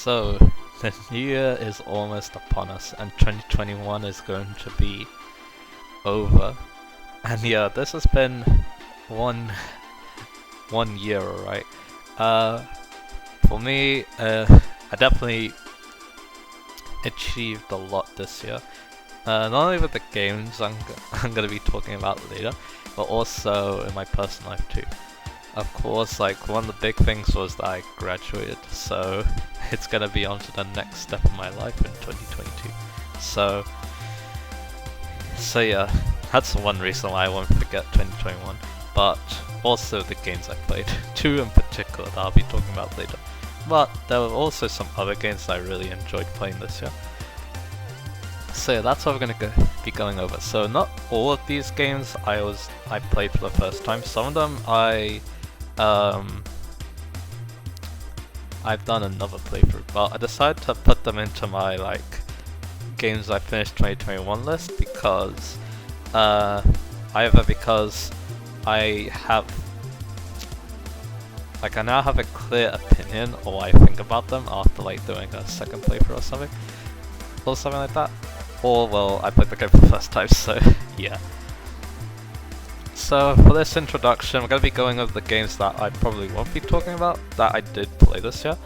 So, the new year is almost upon us, and 2021 is going to be over. And yeah, this has been one year, alright. For me, I definitely achieved a lot this year. Not only with the games I'm gonna be talking about later, but also in my personal life too. Of course, like one of the big things was that I graduated, so it's gonna be on to the next step in my life in 2022. So yeah, that's one reason why I won't forget 2021. But also the games I played, two in particular that I'll be talking about later. But there were also some other games that I really enjoyed playing this year. So yeah, that's what we're gonna be going over. So not all of these games I played for the first time. Some of them I've done another playthrough, but I decided to put them into my games I finished 2021 list because either because I now have a clear opinion of what I think about them after doing a second playthrough or something like that. Or well, I played the game for the first time, so yeah. So for this introduction, we're going to be going over the games that I probably won't be talking about, that I did play this year.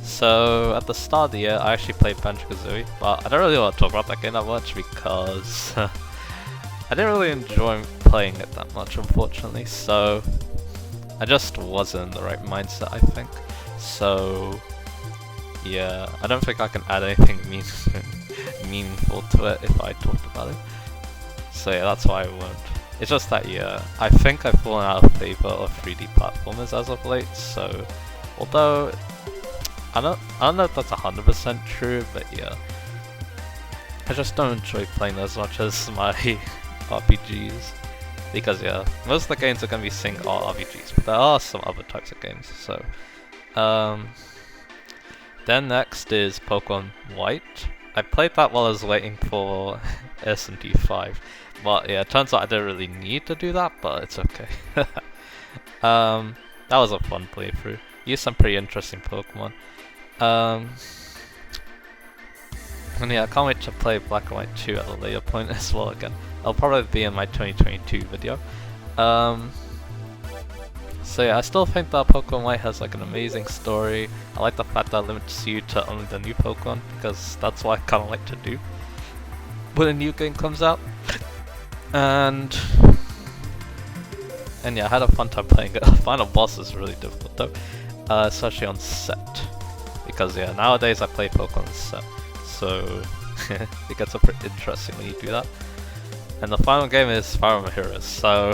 So at the start of the year, I actually played Banjo-Kazooie, but I don't really want to talk about that game that much because I didn't really enjoy playing it that much, unfortunately, so I just wasn't in the right mindset, I think. So yeah, I don't think I can add anything meaningful to it if I talked about it. So yeah, that's why I won't. It's just that yeah, I think I've fallen out of favor of 3D platformers as of late, so although I don't know if that's 100% true, but yeah, I just don't enjoy playing as much as my RPGs. Because yeah, most of the games are going to be single RPGs, but there are some other types of games, so then next is Pokemon White. I played that while I was waiting for S&T 5, but yeah, it turns out I didn't really need to do that, but it's okay. That was a fun playthrough. Used some pretty interesting Pokemon. And yeah, I can't wait to play Black and White 2 at a later point as well again. It'll probably be in my 2022 video. So yeah, I still think that Pokemon White has an amazing story. I like the fact that it limits you to only the new Pokemon, because that's what I kind of like to do when a new game comes out. And yeah, I had a fun time playing it. The final boss is really difficult though, especially on set, because yeah, nowadays I play Pokemon on set, so it gets a bit interesting when you do that. And the final game is Fire Emblem Heroes, so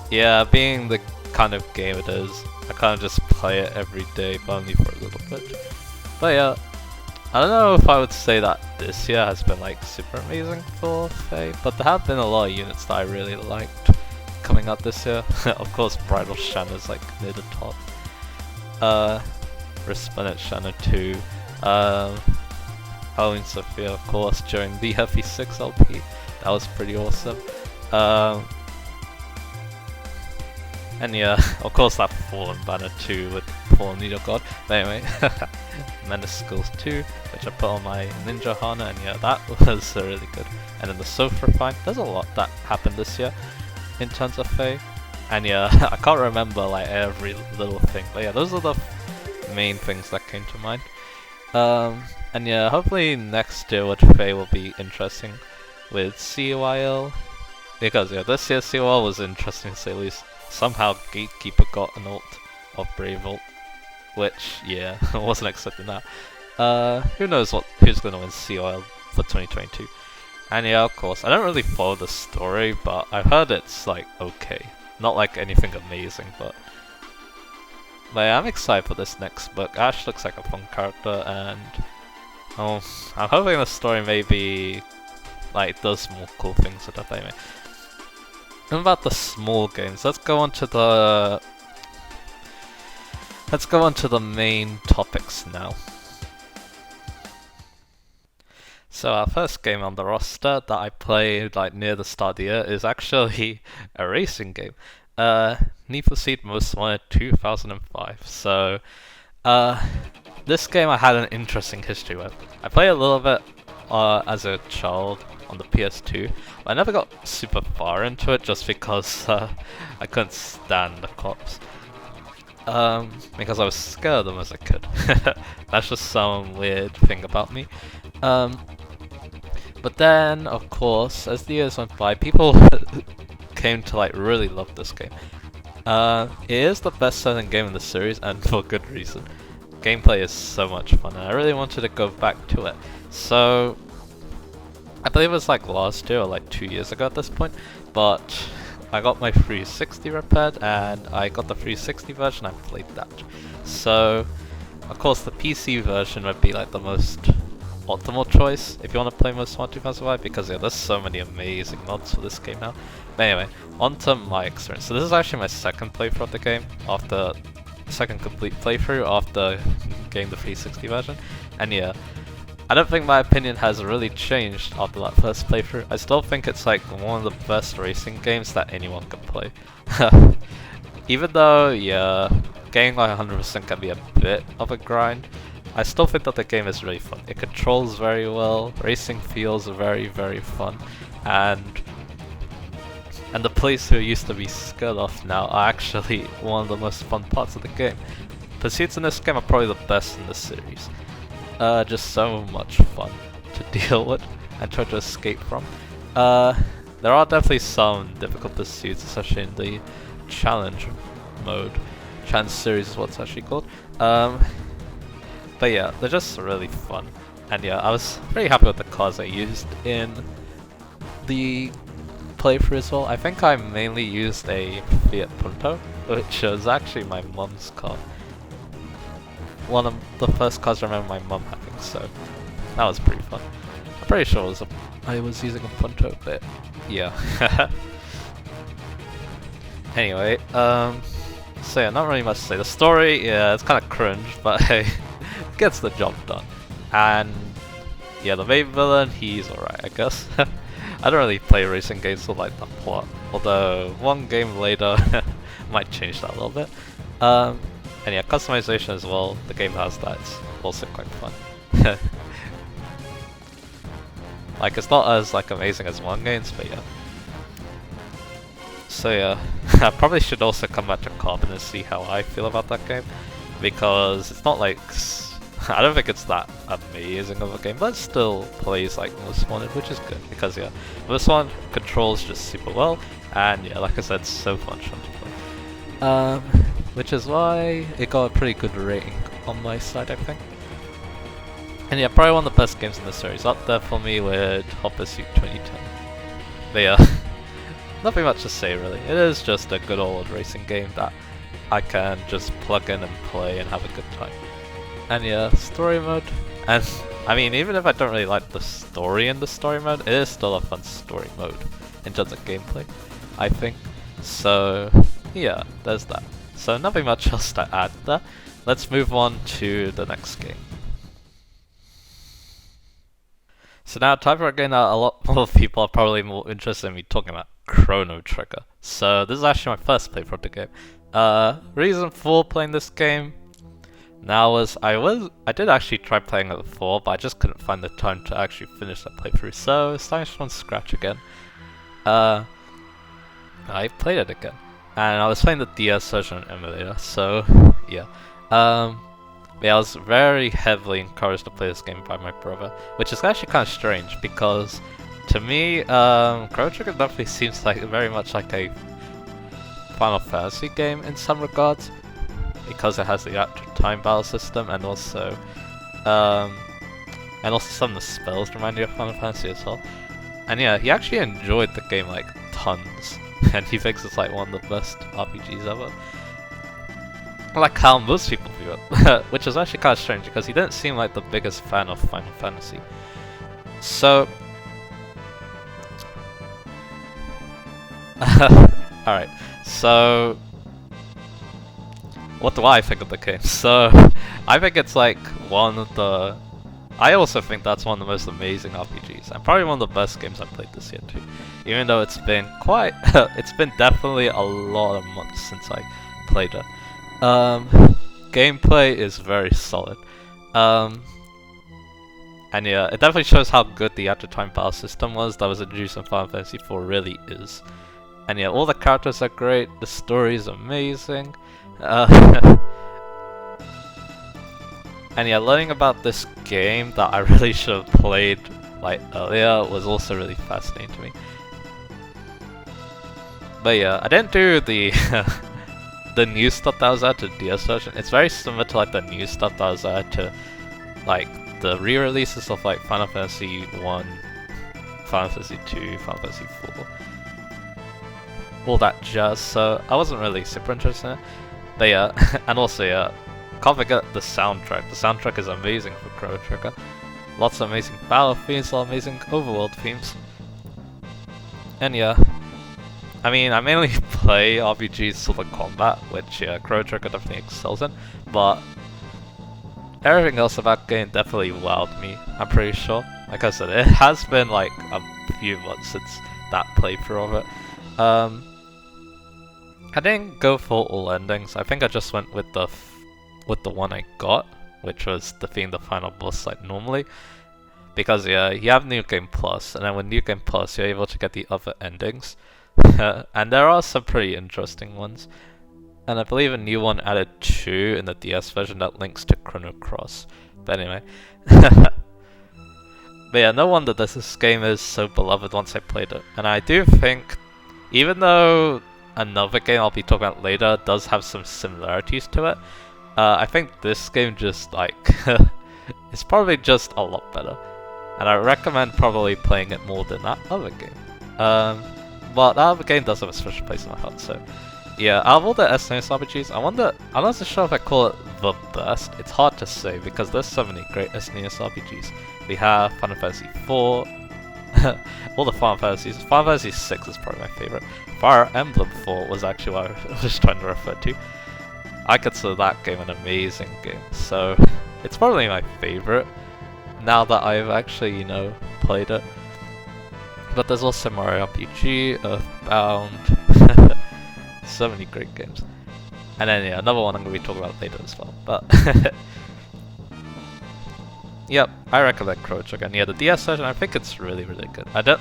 yeah, being the kind of game it is, I kind of just play it every day, but only for a little bit. But yeah, I don't know if I would say that this year has been super amazing for Faye, but there have been a lot of units that I really liked coming out this year. Of course, Bridal Shanna is near the top. Resplendent Shanna 2. Halloween Sophia, of course, during the FE6 LP. That was pretty awesome. And yeah, of course that Fallen Banner 2 with Fallen Needle God. But anyway, Menace Skills 2, which I put on my Ninja Hana, and yeah, that was really good. And then the Sofa Refine. There's a lot that happened this year in terms of Fae. And yeah, I can't remember every little thing, but yeah, those are the main things that came to mind. And yeah, hopefully next year with Fae will be interesting with CYL, because yeah, this year's CYL was interesting to say the least. Somehow Gatekeeper got an ult of Brave ult, which yeah, I wasn't expecting that. Who knows who's gonna win CYL for 2022. And yeah, of course, I don't really follow the story, but I've heard it's okay. Not anything amazing, but yeah, I'm excited for this next book. Ash looks like a fun character, and I'm hoping the story maybe does more cool things with it anyway. And about the small games, let's go on to the main topics now. So our first game on the roster that I played near the start of the year is actually a racing game. Need for Speed Most Wanted 2005. So, this game I had an interesting history with. I played a little bit as a child on the PS2, but I never got super far into it just because I couldn't stand the cops. Because I was scared of them as a kid. That's just some weird thing about me. But then, of course, as the years went by, people came to like really love this game. It is the best-selling game in the series, and for good reason. Gameplay is so much fun, and I really wanted to go back to it. So, I believe it was like last year or like 2 years ago at this point, but I got my 360 repaired, and I got the 360 version. I played that. So, of course, the PC version would be like the most optimal choice if you want to play Most Wanted 2005, because yeah, there's so many amazing mods for this game now. But anyway, on to my experience. So this is actually my second playthrough of the game, after second complete playthrough after getting the 360 version. And yeah, I don't think my opinion has really changed after that first playthrough. I still think it's like one of the best racing games that anyone can play. Even though, yeah, getting like 100% can be a bit of a grind, I still think that the game is really fun. It controls very well, racing feels very, very fun, and the police who used to be scared off now are actually one of the most fun parts of the game. Pursuits in this game are probably the best in the series. Just so much fun to deal with and try to escape from. There are definitely some difficult pursuits, especially in the challenge mode. Challenge series is what it's actually called. But yeah, they're just really fun. And yeah, I was pretty happy with the cars I used in the playthrough as well. I think I mainly used a Fiat Punto, which was actually my mum's car. One of the first cars I remember my mum having, so that was pretty fun. I'm pretty sure I was using a Punto, but yeah. Anyway, so yeah, not really much to say. The story, yeah, it's kind of cringe, but hey, gets the job done. And yeah, the main villain, he's alright, I guess. I don't really play racing games so like the plot, although one game later might change that a little bit. And yeah, customization as well, the game has that, it's also quite fun. Like, it's not as like amazing as one games, but yeah. So yeah, I probably should also come back to Carbon and see how I feel about that game, because it's not like, I don't think it's that amazing of a game, but it still plays like Most Wanted, which is good, because yeah, this one controls just super well, and yeah, like I said, so much fun to play. Which is why it got a pretty good rating on my side, I think. And yeah, probably one of the best games in the series, up there for me with Hot Pursuit 2010. But yeah, nothing much to say really. It is just a good old racing game that I can just plug in and play and have a good time. And yeah, story mode. And I mean, even if I don't really like the story in the story mode, it is still a fun story mode in terms of gameplay, I think. So yeah, there's that. So nothing much else to add there. Let's move on to the next game. So now, time for a game that a lot more people are probably more interested in me talking about, Chrono Trigger. So this is actually my first playthrough of the game. Reason for playing this game now was I did actually try playing it before, but I just couldn't find the time to actually finish that playthrough. So starting from scratch again. I played it again. And I was playing the DS version on emulator, so yeah. Yeah, I was very heavily encouraged to play this game by my brother, which is actually kind of strange because to me, Chrono Trigger definitely seems like very much like a Final Fantasy game in some regards, because it has the actual time battle system, and also some of the spells remind you of Final Fantasy as well. And yeah, he actually enjoyed the game like tons. And he thinks it's like one of the best RPGs ever. Like how most people view it, which is actually kind of strange because he didn't seem like the biggest fan of Final Fantasy. So, alright, so what do I think of the game? So, I think it's like one of the I also think that's one of the most amazing RPGs, and probably one of the best games I've played this year too. Even though it's been quite, it's been definitely a lot of months since I played it. Gameplay is very solid. And yeah, it definitely shows how good the at-the-time battle system was that was introduced in Final Fantasy IV really is. And yeah, all the characters are great, the story is amazing. And yeah, learning about this game that I really should have played like earlier was also really fascinating to me. But yeah, I didn't do the the new stuff that was added to the DS version. It's very similar to like the new stuff that was added to like the re-releases of like Final Fantasy 1, Final Fantasy 2, Final Fantasy 4, all that jazz. So I wasn't really super interested in it. But yeah, and also yeah, can't forget the soundtrack. The soundtrack is amazing for Chrono Trigger. Lots of amazing battle themes, lots of amazing overworld themes. And yeah, I mean, I mainly play RPGs for the combat, which yeah, Chrono Trigger definitely excels in, but everything else about the game definitely wowed me, I'm pretty sure. Like I said, it has been like a few months since that playthrough of it. I didn't go for all endings. I think I just went with the one I got, which was defeating the final boss like normally. Because yeah, you have New Game Plus, and then with New Game Plus you're able to get the other endings. And there are some pretty interesting ones. And I believe a new one added 2 in the DS version that links to Chrono Cross. But anyway. But yeah, no wonder this game is so beloved once I played it. And I do think, even though another game I'll be talking about later does have some similarities to it, I think this game just like it's probably just a lot better, and I recommend probably playing it more than that other game. But that other game does have a special place in my heart. So yeah, out of all the SNES RPGs, I'm not so sure if I call it the best. It's hard to say because there's so many great SNES RPGs. We have Final Fantasy IV, all the Final Fantasies. Final Fantasy VI is probably my favorite. Fire Emblem 4 was actually what I was trying to refer to. I consider that game an amazing game, so it's probably my favorite now that I've actually, you know, played it. But there's also Mario RPG, Earthbound, so many great games. And then yeah, another one I'm going to be talking about later as well. But yep, I recommend Chrono Trigger. And yeah, the DS version, I think it's really, really good. I don't.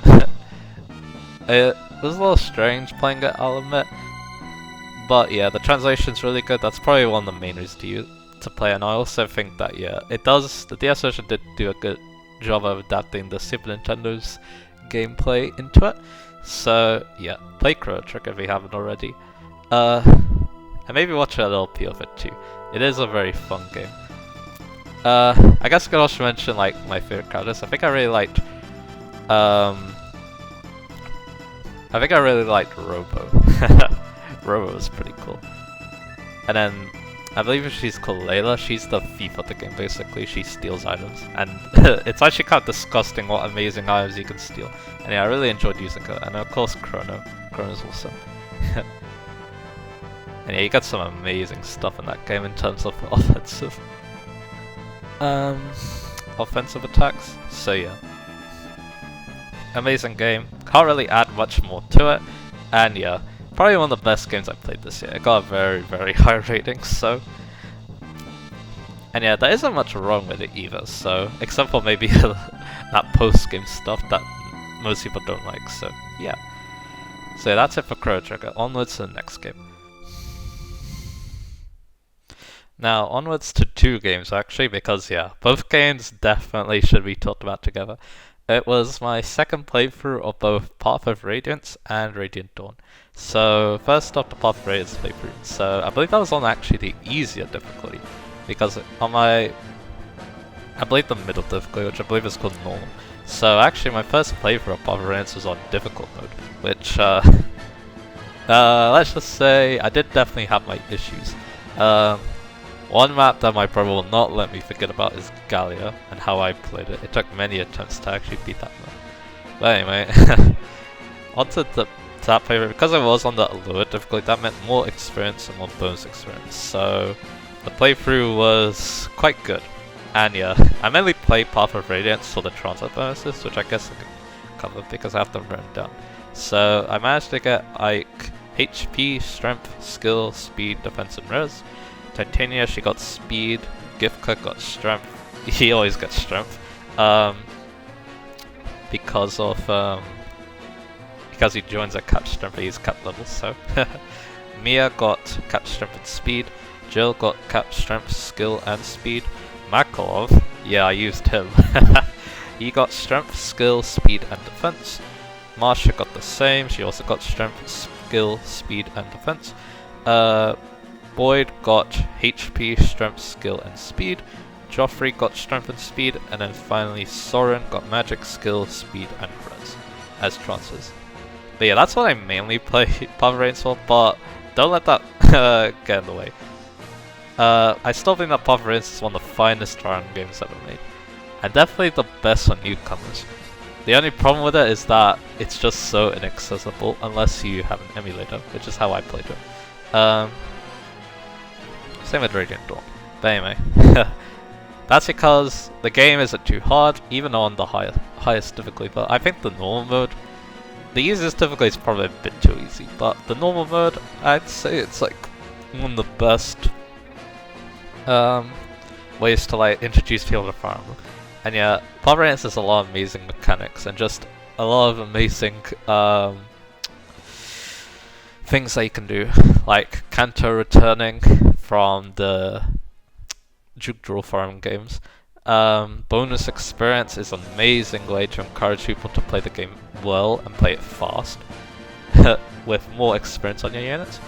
It was a little strange playing it, I'll admit. But yeah, the translation's really good. That's probably one of the main reasons to play. And I also think that yeah, it does. The DS version did do a good job of adapting the Super Nintendo's gameplay into it. So yeah, play Chrono Trigger if you haven't already. And maybe watch a little P of it too. It is a very fun game. I guess I could also mention like my favorite characters. I think I really liked Robo. Robo was pretty cool. And then I believe she's called Layla. She's the thief of the game basically. She steals items, and it's actually kind of disgusting what amazing items you can steal. And yeah, I really enjoyed using her. And of course Chrono's awesome. And yeah, you got some amazing stuff in that game in terms of offensive attacks. So yeah, amazing game. Can't really add much more to it. And yeah, probably one of the best games I played this year. It got a very, very high rating. So, and yeah, there isn't much wrong with it either. So, except for maybe that post-game stuff that most people don't like. So yeah. So yeah, that's it for Chrono Trigger. Onwards to the next game. Now, onwards to 2 games actually, because yeah, both games definitely should be talked about together. It was my second playthrough of both Path of Radiance and Radiant Dawn. So, first off, the Path of Radiance playthrough. So, I believe that was on actually the easier difficulty, because on my, I believe the middle difficulty, which I believe is called normal. So, actually, my first playthrough of Path of Radiance was on difficult mode, which, let's just say I did definitely have my issues. One map that my brother will not let me forget about is Gallia, and how I played it. It took many attempts to actually beat that map. But anyway, onto that playthrough. Because I was on the lower difficulty, that meant more experience and more bonus experience. So the playthrough was quite good. And yeah, I mainly play Path of Radiance for the transfer bonuses, which I guess I can cover because I have them written down. So I managed to get Ike HP, Strength, Skill, Speed, Defense, and Res. Titania, she got Speed. Gifka got Strength. He always gets Strength. Because he joins at cap strength, he's cap level, so. Mia got cap strength and speed. Jill got cap strength, skill, and speed. Makarov, yeah, I used him. He got strength, skill, speed, and defense. Marsha got the same, she also got strength, skill, speed, and defense. Boyd got HP, strength, skill, and speed. Joffrey got strength and speed, and then finally Soren got magic, skill, speed, and res as transfers. But yeah, that's what I mainly play Path of Radiance for, but don't let that get in the way. I still think that Path of Radiance is one of the finest Fire Emblem games ever made, and definitely the best for newcomers. The only problem with it is that it's just so inaccessible unless you have an emulator, which is how I played it. Same with Radiant Dawn. But anyway, that's because the game isn't too hard, even on the highest difficulty, but I think the normal mode, the easiest difficulty is probably a bit too easy, but the normal mode, I'd say it's like one of the best ways to like introduce people to Fire Emblem. And yeah, Path of Radiance has a lot of amazing mechanics and just a lot of amazing things that you can do, like Kanto returning from the Juke Draw Fire Emblem games. Bonus experience is an amazing way to encourage people to play the game well and play it fast with more experience on your units.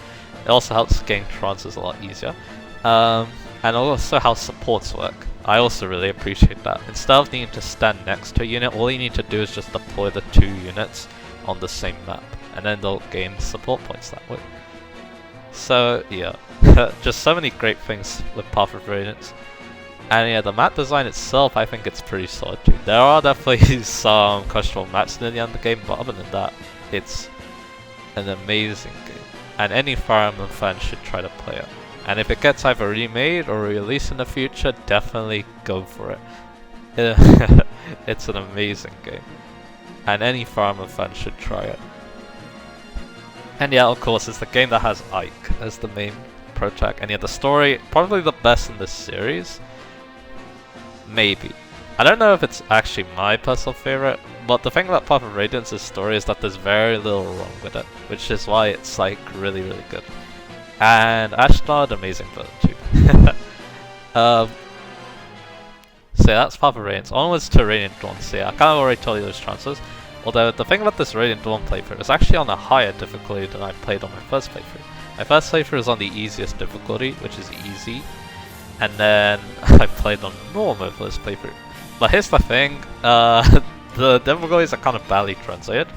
It also helps gain transfers a lot easier. And also how supports work. I also really appreciate that. Instead of needing to stand next to a unit, all you need to do is just deploy the two units on the same map, and then they'll gain support points that way. So yeah, just so many great things with Path of Radiance. And yeah, the map design itself, I think it's pretty solid too. There are definitely some questionable maps near the end of the game, but other than that, it's an amazing game. And any Fire Emblem fan should try to play it. And if it gets either remade or released in the future, definitely go for it. It's an amazing game. And any Fire Emblem fan should try it. And yeah, of course, it's the game that has Ike as the main protag. And yeah, the story, probably the best in this series. Maybe. I don't know if it's actually my personal favorite, but the thing about Path of Radiance's story is that there's very little wrong with it, which is why it's like really, really good. And Ashnard, amazing villain too. So yeah, that's Path of Radiance. Onwards to Radiant Dawn. So yeah, I kind of already told you those transfers. Although the thing about this Radiant Dawn playthrough is actually on a higher difficulty than I played on my first playthrough. My first playthrough was on the easiest difficulty, which is easy. And then I played on normal for this playthrough. But here's the thing, the difficulties are kind of badly translated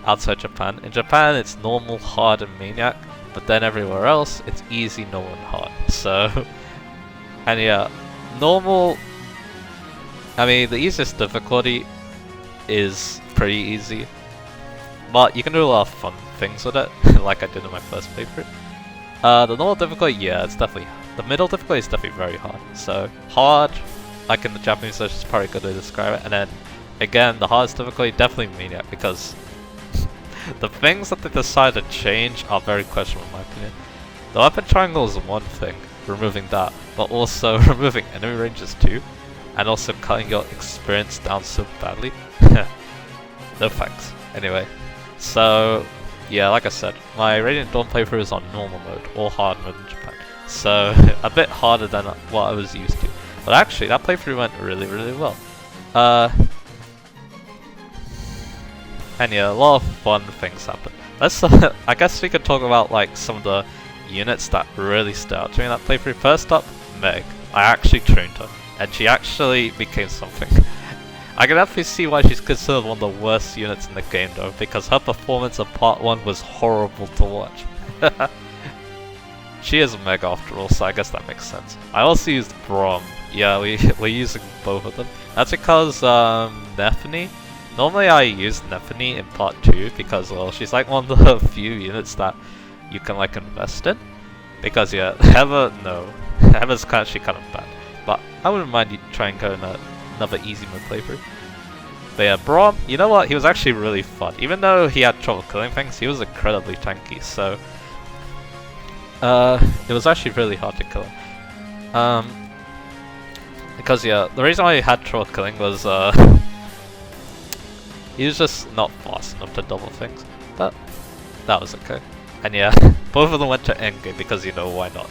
outside Japan. In Japan it's normal, hard, and maniac. But then everywhere else, it's easy, normal, and hard. So, and yeah, normal, I mean, the easiest difficulty is pretty easy. But you can do a lot of fun things with it, like I did in my first playthrough. The normal difficulty, yeah, it's definitely, the middle difficulty is definitely very hard. So, hard, like in the Japanese version, is probably a good way to describe it. And then, again, the hardest difficulty, definitely maniac, because the things that they decide to change are very questionable in my opinion. The weapon triangle is one thing, removing that, but also removing enemy ranges too, and also cutting your experience down so badly. No thanks. Anyway, so yeah, like I said, my Radiant Dawn playthrough is on normal mode, or hard mode in Japan, so a bit harder than what I was used to. But actually, that playthrough went really, really well. And yeah, a lot of fun things happen. Let's, I guess we could talk about like some of the units that really stood out during that playthrough. First up, Meg. I actually trained her, and she actually became something. I can definitely see why she's considered one of the worst units in the game though, because her performance in part 1 was horrible to watch. She is Meg after all, so I guess that makes sense. I also used Brom. Yeah, we're using both of them. That's because Nephany. Normally I use Nephany in part 2 because, well, she's like one of the few units that you can like invest in. Because yeah, Heather, no. Heather's actually kind of bad. but I wouldn't mind you trying going another easy mode playthrough. But yeah, Braum, you know what? He was actually really fun. Even though he had trouble killing things, he was incredibly tanky, so it was actually really hard to kill him. Because yeah, the reason why he had trouble killing was he was just not fast enough to double things, but that was okay. And yeah, both of them went to endgame because, you know, why not?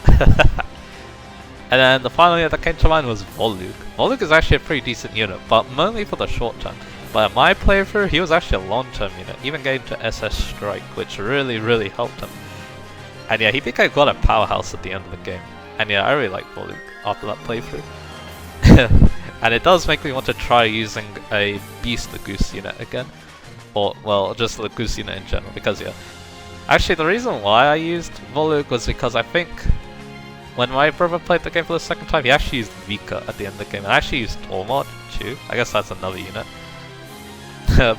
And then the final unit that came to mind was Volug. Volug is actually a pretty decent unit, but mainly for the short term. But in my playthrough, he was actually a long-term unit, even getting to SS Strike, which really helped him. And yeah, he became quite a powerhouse at the end of the game. And yeah, I really like Volug after that playthrough. And it does make me want to try using a Beast Lagoose unit again. Or, well, just Lagoose unit in general, because yeah. Actually, the reason why I used Volug was because I think when my brother played the game for the second time, he actually used Vika at the end of the game. And I actually used Tormod too. I guess that's another unit.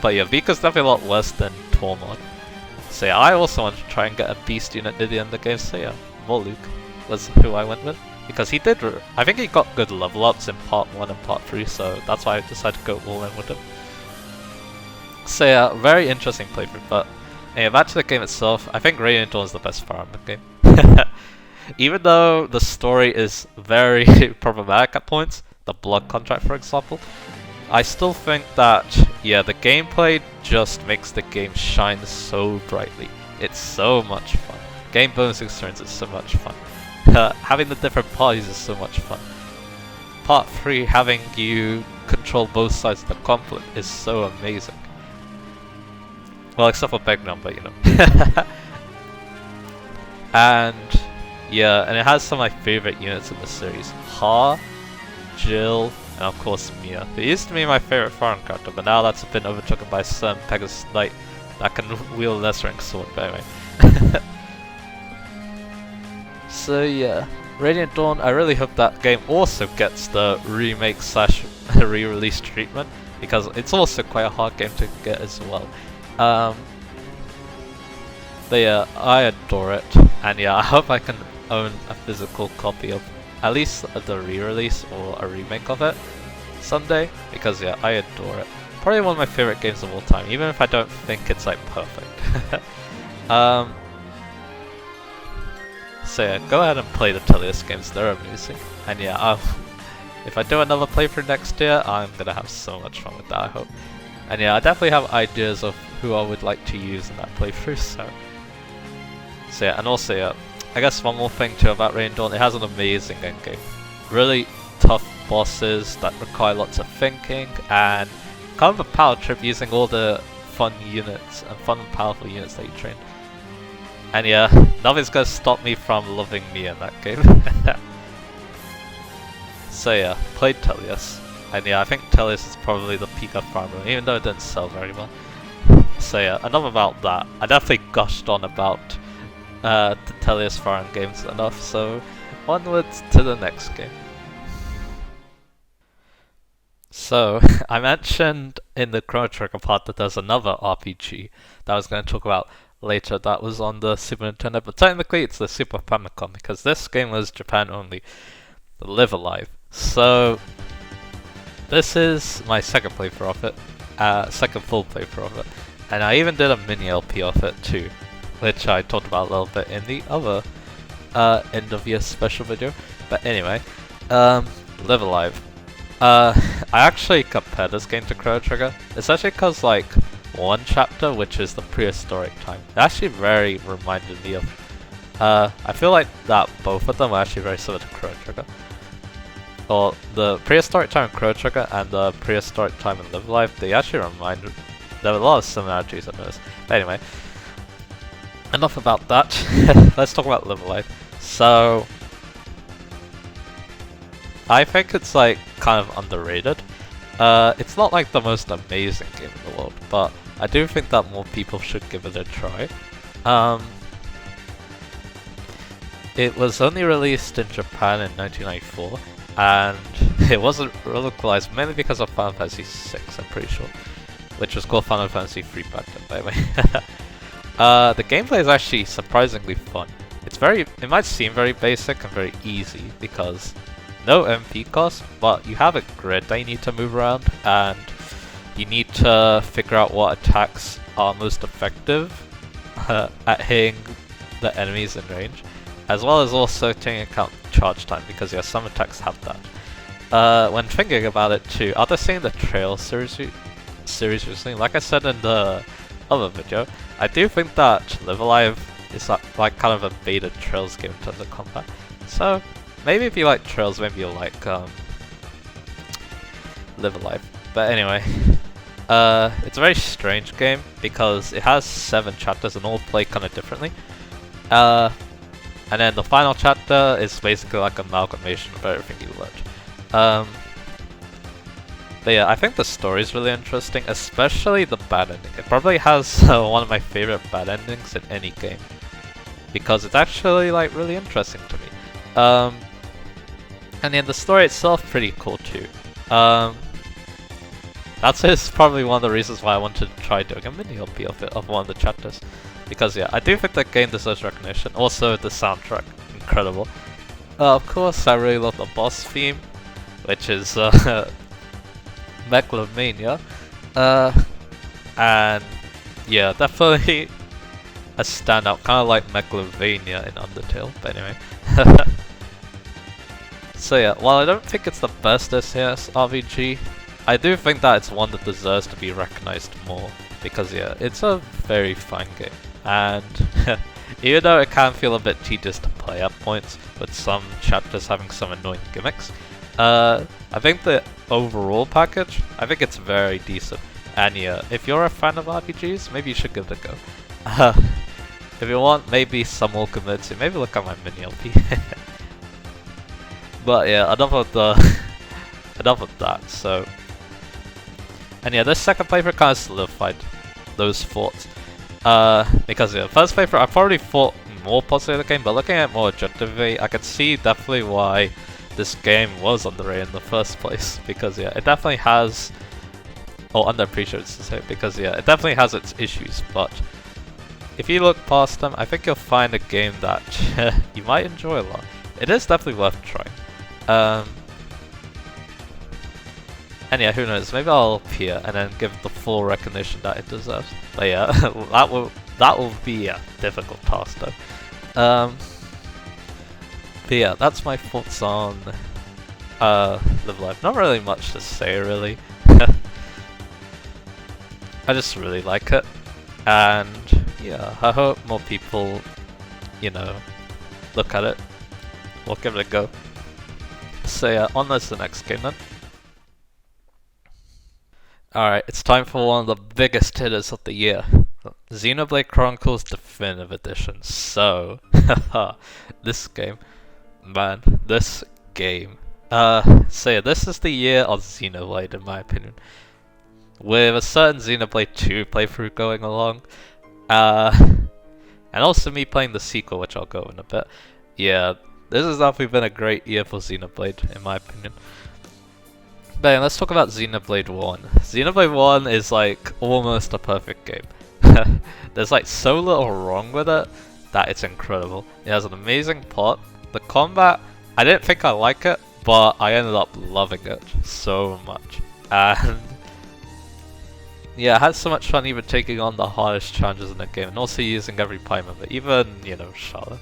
But yeah, Vika's definitely a lot worse than Tormod. So yeah, I also wanted to try and get a Beast unit near the end of the game, so yeah, Volug was who I went with. Because he did, I think he got good level ups in part 1 and part 3, so that's why I decided to go all in with him. So yeah, very interesting playthrough, but yeah, back to the game itself, I think Radiant Dawn is the best Fire Emblem game. Even though the story is very problematic at points, the blood contract for example, I still think that, yeah, the gameplay just makes the game shine so brightly. It's so much fun. Game bonus experience is so much fun. Having the different parties is so much fun. Part 3, having you control both sides of the conflict is so amazing. Well, except for Beg Number, you know. And yeah, and it has some of my favorite units in the series. Ha, Jill, and of course Mia. It used to be my favorite foreign character, but now that's been overtaken by some Pegasus Knight that can wield a lesser rank sword, but anyway. So yeah, Radiant Dawn, I really hope that game also gets the remake / re-release treatment, because it's also quite a hard game to get as well. But yeah, I adore it, and yeah, I hope I can own a physical copy of at least the re-release or a remake of it someday, because yeah, I adore it. Probably one of my favorite games of all time, even if I don't think it's like perfect. So yeah, go ahead and play the Teleus games, they're amazing. And yeah, if I do another playthrough next year, I'm gonna have so much fun with that, I hope. And yeah, I definitely have ideas of who I would like to use in that playthrough, so yeah, and also yeah, I guess one more thing too about Radiant Dawn, it has an amazing endgame. Really tough bosses that require lots of thinking, and kind of a power trip using all the fun units and fun and powerful units that you train. And yeah, nothing's gonna stop me from loving Mia in that game. So yeah, played Teleus. And yeah, I think Teleus is probably the peak of Fire Emblem, even though it didn't sell very well. So yeah, enough about that. I definitely gushed on about the Teleus Fire Emblem games enough, so onwards to the next game. So, I mentioned in the Chrono Trigger part that there's another RPG that I was going to talk about later that was on the Super Nintendo, but technically it's the Super Famicom, because this game was Japan only, Live Alive. So, this is my second playthrough of it, second full playthrough of it, and I even did a mini LP of it too, which I talked about a little bit in the other end of year special video. But anyway, Live Alive. I actually compared this game to Chrono Trigger, especially because like one chapter, which is the prehistoric time, it actually very reminded me of. I feel like that both of them are actually very similar to Chrono Trigger. Or the prehistoric time in Chrono Trigger and the prehistoric time in Live Alive, they actually reminded. There were a lot of similarities I noticed. But anyway, enough about that. Let's talk about Live Alive. So, I think it's like kind of underrated. It's not like the most amazing game in the world, but I do think that more people should give it a try. It was only released in Japan in 1994, and it wasn't localized mainly because of Final Fantasy VI, I'm pretty sure, which was called Final Fantasy III back then, by the way. The gameplay is actually surprisingly fun. It might seem very basic and very easy because no MP cost, but you have a grid that you need to move around, and you need to figure out what attacks are most effective at hitting the enemies in range, as well as also taking account charge time, because yeah, some attacks have that. When thinking about it too, after seeing the Trail series recently, like I said in the other video, I do think that Live Alive is like kind of a beta Trails game in terms of combat. So maybe if you like Trails, maybe you'll like Live Alive. But anyway, it's a very strange game because it has 7 chapters and all play kind of differently. And then the final chapter is basically like an amalgamation of everything you learned. But yeah, I think the story is really interesting, especially the bad ending. It probably has one of my favorite bad endings in any game, because it's actually like really interesting to me. And yeah, the story itself pretty cool too. That's probably one of the reasons why I wanted to try doing a mini LP of it, of one of the chapters. Because yeah, I do think that game deserves recognition. Also, the soundtrack, incredible. Of course, I really love the boss theme, which is Megalomania. And yeah, definitely a standout, kind of like Megalovania in Undertale, but anyway. So yeah, while I don't think it's the best SNES RPG, I do think that it's one that deserves to be recognized more, because yeah, it's a very fun game. And even though it can feel a bit tedious to play at points, with some chapters having some annoying gimmicks, I think the overall package, I think it's very decent. And yeah, if you're a fan of RPGs, maybe you should give it a go. If you want maybe some more convincing, maybe look at my mini LP. But yeah, enough of that. So, and yeah, this second playthrough kind of solidified those thoughts. Because yeah, first playthrough I probably thought more positive of the game, but looking at it more objectively, I could see definitely why this game was underrated in the first place. Because yeah, it definitely has, or underappreciated to say, because yeah, it definitely has its issues, but if you look past them, I think you'll find a game that you might enjoy a lot. It is definitely worth trying. And yeah, who knows, maybe I'll appear and then give it the full recognition that it deserves. But yeah, that will be a difficult task though. But yeah, that's my thoughts on Live Alive. Not really much to say really. I just really like it. And yeah, I hope more people, you know, look at it. We'll give it a go. So yeah, on to the next game then. Alright, it's time for one of the biggest hitters of the year. Xenoblade Chronicles Definitive Edition. So, this game. Man, this game. So yeah, this is the year of Xenoblade in my opinion. With a certain Xenoblade 2 playthrough going along. And also me playing the sequel, which I'll go in a bit. Yeah, this has definitely been a great year for Xenoblade, in my opinion. But yeah, let's talk about Xenoblade 1. Xenoblade 1 is like almost a perfect game. There's like so little wrong with it that it's incredible. It has an amazing plot. The combat, I didn't think I like it, but I ended up loving it so much. And yeah, I had so much fun even taking on the hardest challenges in the game, and also using every party member, even, you know, Charlotte.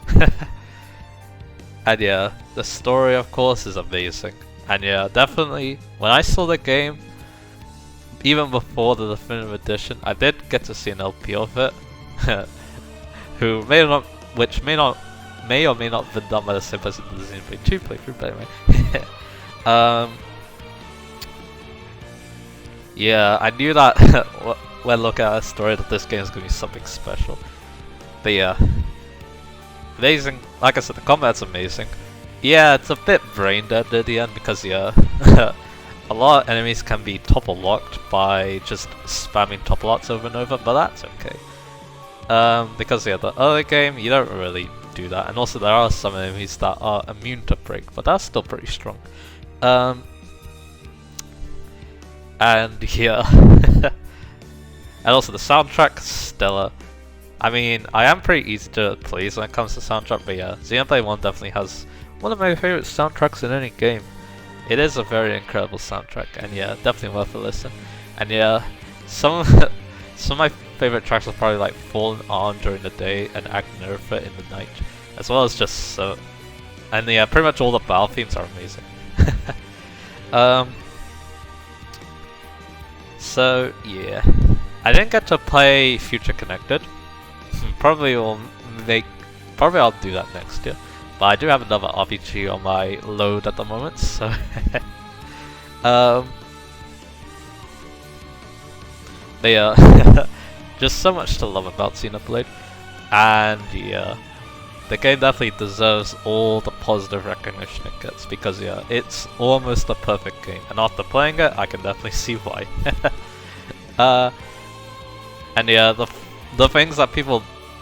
And yeah, the story of course is amazing. And yeah, definitely, when I saw the game, even before the Definitive Edition, I did get to see an LP of it, which may or may not have been done by the same person as the Xenoblade 2 playthrough, but anyway. Yeah, I knew that when looking at a story that this game is going to be something special. But yeah, amazing. Like I said, the combat's amazing. Yeah, it's a bit brain dead at the end because yeah, a lot of enemies can be topple locked by just spamming topple locks over and over, but that's okay. Because yeah, the early game you don't really do that, and also there are some enemies that are immune to break, but that's still pretty strong. And yeah, and also the soundtrack, stellar. I mean, I am pretty easy to please when it comes to soundtrack, but yeah, Xenoblade 1 definitely has one of my favorite soundtracks in any game. It is a very incredible soundtrack, and yeah, definitely worth a listen. And yeah, some some of my favorite tracks are probably like Fallen On during the day and Agnerfa in the night, as well as just so. And yeah, pretty much all the battle themes are amazing. So yeah, I didn't get to play Future Connected. Probably I'll do that next year. But I do have another RPG on my load at the moment, so but yeah, just so much to love about Xenoblade, and yeah, the game definitely deserves all the positive recognition it gets, because yeah, it's almost a perfect game, and after playing it, I can definitely see why. And yeah, the things that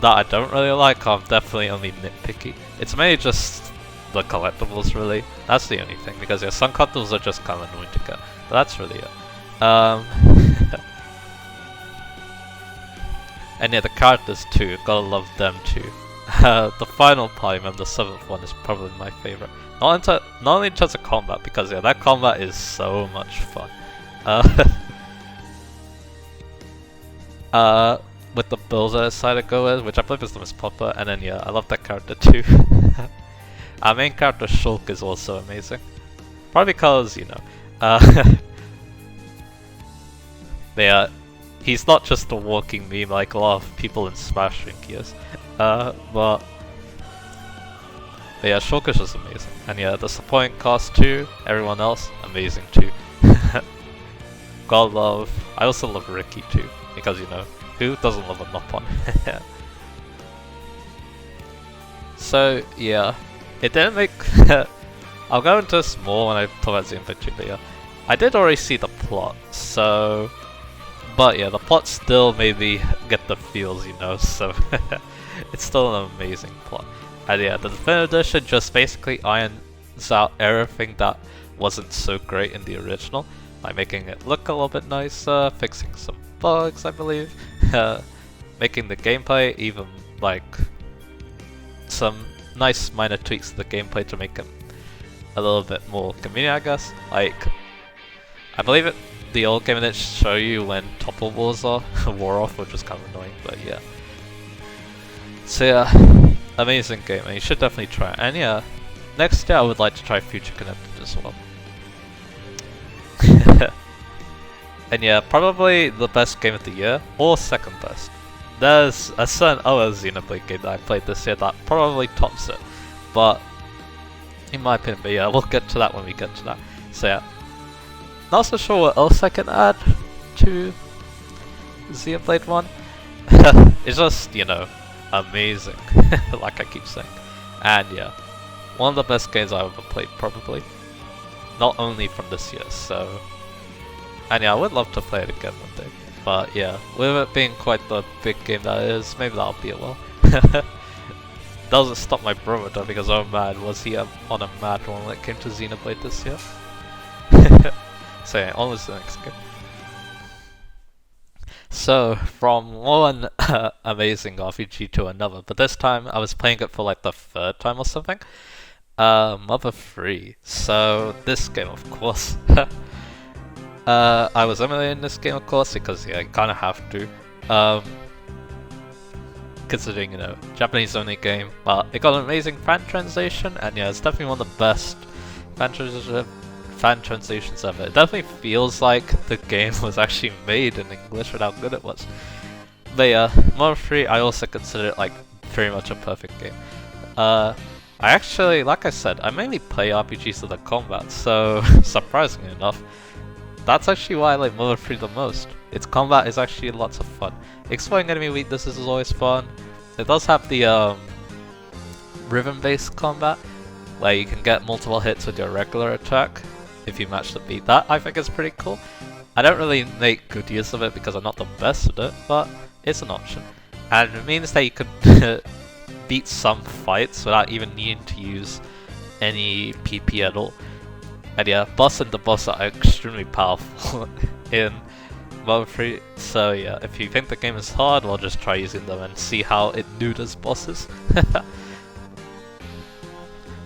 I don't really like are definitely only nitpicky. It's mainly just the collectibles, really. That's the only thing, because yeah, some collectibles are just kind of annoying to get, but that's really it. And yeah, the characters too, gotta love them too. The final Palm and the 7th one is probably my favorite. Not only in terms of combat, because yeah, that combat is so much fun. With the builds that I decided to go with, which I believe is the most popular, and then yeah, I love that character too. Our main character Shulk is also amazing. Probably because, you know, he's not just a walking meme like a lot of people in Smash think he is. But yeah, Shulk is just amazing. And yeah, the supporting cast too, everyone else, amazing too. I also love Ricky too, because you know, who doesn't love a Nopon? So yeah, it didn't make. I'll go into this more when I talk about Xenoblade 2, but yeah, I did already see the plot, so. But yeah, the plot still made me get the feels, you know, so it's still an amazing plot. And yeah, the Definitive Edition just basically irons out everything that wasn't so great in the original, by making it look a little bit nicer, fixing some bugs, I believe, making the gameplay even like some nice minor tweaks to the gameplay to make it a little bit more convenient, I guess. Like, I believe the old game didn't show you when topple wars wore off, which was kind of annoying, but yeah. So yeah, amazing game, and you should definitely try it. And yeah, next year I would like to try Future Connected as well. And yeah, probably the best game of the year, or second best. There's a certain other Xenoblade game that I played this year that probably tops it, but in my opinion, but yeah, we'll get to that when we get to that. So yeah, not so sure what else I can add to Xenoblade 1. It's just, you know, amazing, like I keep saying. And yeah, one of the best games I've ever played, probably. Not only from this year, so. And yeah, I would love to play it again one day. But yeah, with it being quite the big game that it is, maybe that'll be a while. Doesn't stop my brother though, because oh man, was he on a mad one when it came to Xenoblade this year. So yeah, on to the next game. So, from one amazing RPG to another, but this time I was playing it for like the 3rd time or something. Motherfu. So, this game, of course. I was emulating this game, of course, because yeah, you kind of have to. Considering, you know, Japanese only game, but it got an amazing fan translation, and yeah, it's definitely one of the best fan translations ever. It definitely feels like the game was actually made in English with how good it was. But yeah, Motherfu, I also consider it like pretty much a perfect game. I actually, like I said, I mainly play RPGs for the combat, so surprisingly enough, that's actually why I like Motherfu the most. Its combat is actually lots of fun. Exploring enemy weaknesses is always fun. It does have the rhythm-based combat, where you can get multiple hits with your regular attack if you match the beat. That I think is pretty cool. I don't really make good use of it because I'm not the best at it, but it's an option. And it means that you could beat some fights without even needing to use any PP at all. And yeah, boss and the boss are extremely powerful in Motherfu. So yeah, if you think the game is hard, well, just try using them and see how it neuters bosses.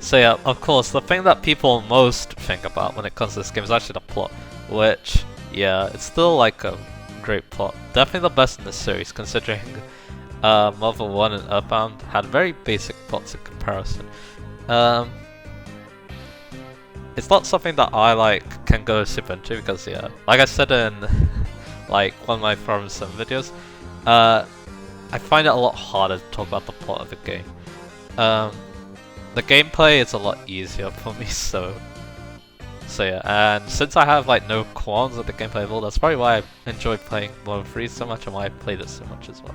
So yeah, of course, the thing that people most think about when it comes to this game is actually the plot, which, yeah, it's still like a great plot. Definitely the best in this series, considering Marvel 1 and Earthbound had very basic plots in comparison. It's not something that I like can go super into because, yeah, like I said in like one of my forums and videos, I find it a lot harder to talk about the plot of the game. The gameplay is a lot easier for me, so yeah, and since I have like no qualms with the gameplay at all, that's probably why I enjoy playing Motherfu so much and why I played it so much as well.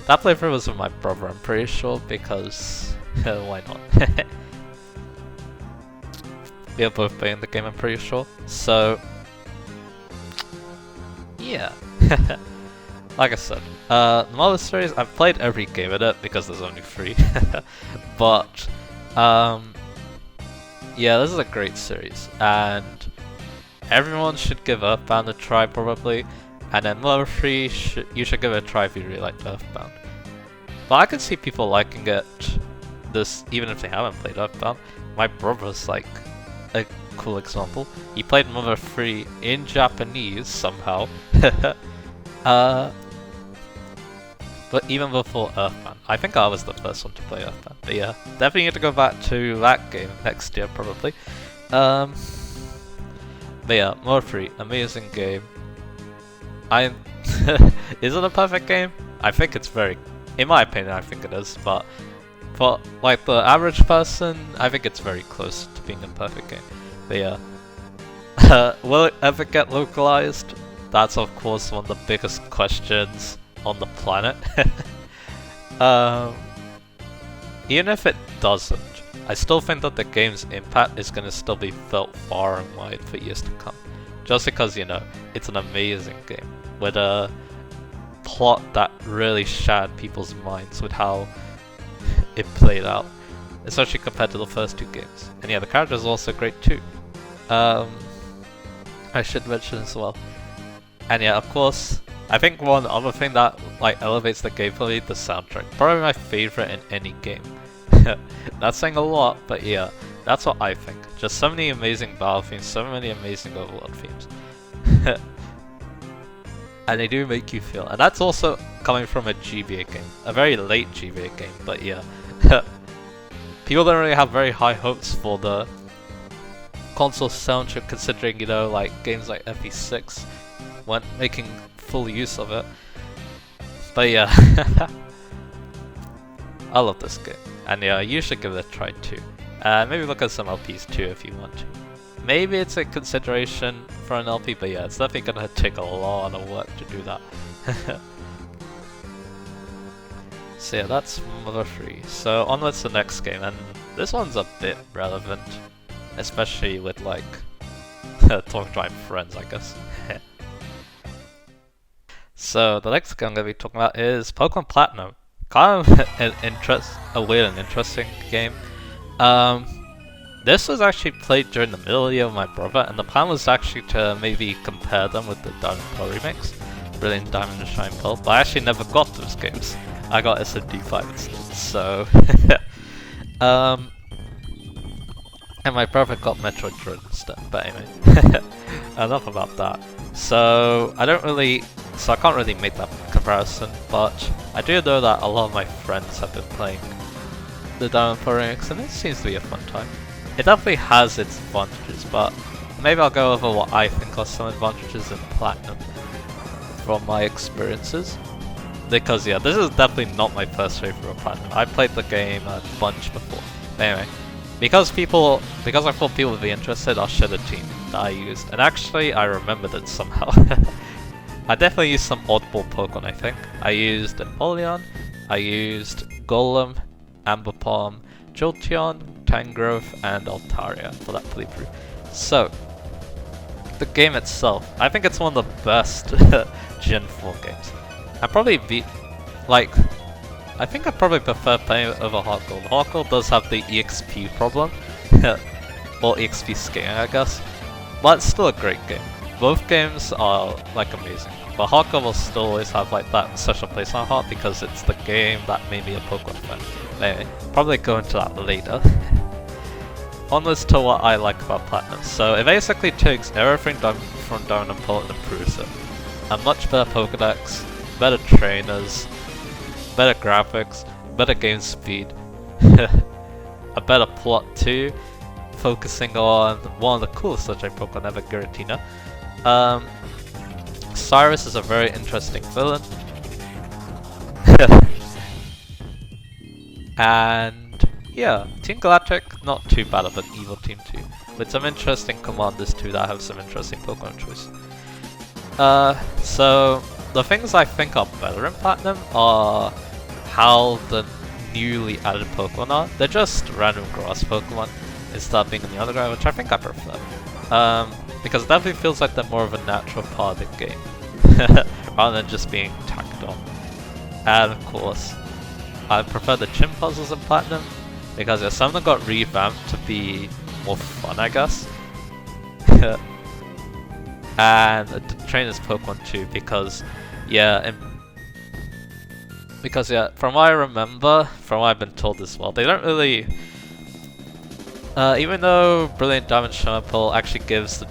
That playthrough was with my brother, I'm pretty sure, because why not? We are both playing the game, I'm pretty sure. So yeah. Like I said, the Marvel series, I've played every game in it because there's only 3. But yeah, this is a great series, and everyone should give Earthbound a try probably, and then Motherfu, you should give it a try if you really like Earthbound. But I can see people liking it, this even if they haven't played Earthbound. My brother's like a cool example. He played Motherfu in Japanese somehow. But even before Earthbound, I think I was the first one to play Earthbound. But yeah, definitely need to go back to that game next year probably. But yeah, Motherfu, amazing game. Is it a perfect game? I think it's very, in my opinion, I think it is. But for like the average person, I think it's very close to being a perfect game. But yeah, will it ever get localized? That's of course one of the biggest questions on the planet. Even if it doesn't, I still think that the game's impact is going to still be felt far and wide for years to come. Just because, you know, it's an amazing game with a plot that really shattered people's minds with how it played out, especially compared to the first 2 games. And yeah, the characters are also great too. I should mention as well. And yeah, of course, I think one other thing that like elevates the game for me, the soundtrack. Probably my favorite in any game. Not saying a lot, but yeah, that's what I think. Just so many amazing battle themes, so many amazing overworld themes. And they do make you feel. And that's also coming from a GBA game. A very late GBA game, but yeah. People don't really have very high hopes for the console soundtrack considering, you know, like games like FE6 weren't making full use of it. But yeah, I love this game, and yeah, you should give it a try too. Maybe look at some LPs too if you want to. Maybe it's a consideration for an LP, but yeah, it's definitely gonna take a lot of work to do that. So yeah, that's Motherfu. So onwards to the next game, and this one's a bit relevant, especially with like talking to my friends, I guess. So the next game I'm going to be talking about is Pokemon Platinum. Kind of a weird and interesting game. This was actually played during the middle year with my brother, and the plan was actually to maybe compare them with the Diamond Pearl remix, Brilliant Diamond and Shining Pearl, but I actually never got those games. I got SMD5 instead, so... and my brother got Metroid Dread instead, but anyway. Enough about that. So, I can't really make that comparison, but I do know that a lot of my friends have been playing the Diamond Pearl remix, and it seems to be a fun time. It definitely has its advantages, but maybe I'll go over what I think are some advantages in Platinum from my experiences. Because yeah, this is definitely not my first favorite of Platinum. I played the game a bunch before. But anyway, because I thought people would be interested, I'll share the team that I used. And actually, I remembered it somehow. I definitely used some oddball Pokemon, I think. I used Empoleon, I used Golem, Ambipom, Jolteon, Tangrowth, and Altaria for that playthrough. So, the game itself, I think it's one of the best Gen 4 games. I think I probably prefer playing it over Heart Gold. Heart Gold does have the EXP problem, or EXP scaling, I guess, but it's still a great game. Both games are like amazing, but Heart Gold will still always have like that special place in my heart because it's the game that made me a Pokemon fan. Anyway, probably go into that later. onwards to what I like about Platinum. So it basically takes everything done from Diamond and Pearl and improves it. A much better Pokedex, better trainers, better graphics, better game speed, a better plot too, focusing on one of the coolest such Pokemon ever, Giratina. Cyrus is a very interesting villain. And yeah, Team Galactic, not too bad of an evil team too, with some interesting commanders too that have some interesting Pokemon choice. So the things I think are better in Platinum are how the newly added Pokemon are. They're just random grass Pokemon instead of being in the underground, which I think I prefer. Because it definitely feels like they're more of a natural part of the game, rather than just being tacked on. And of course, I prefer the gym puzzles in Platinum, because some of them got revamped to be more fun, I guess. And the trainers Pokemon too, because from what I remember, from what I've been told as well, they don't really, even though Brilliant Diamond Shining Pearl actually gives the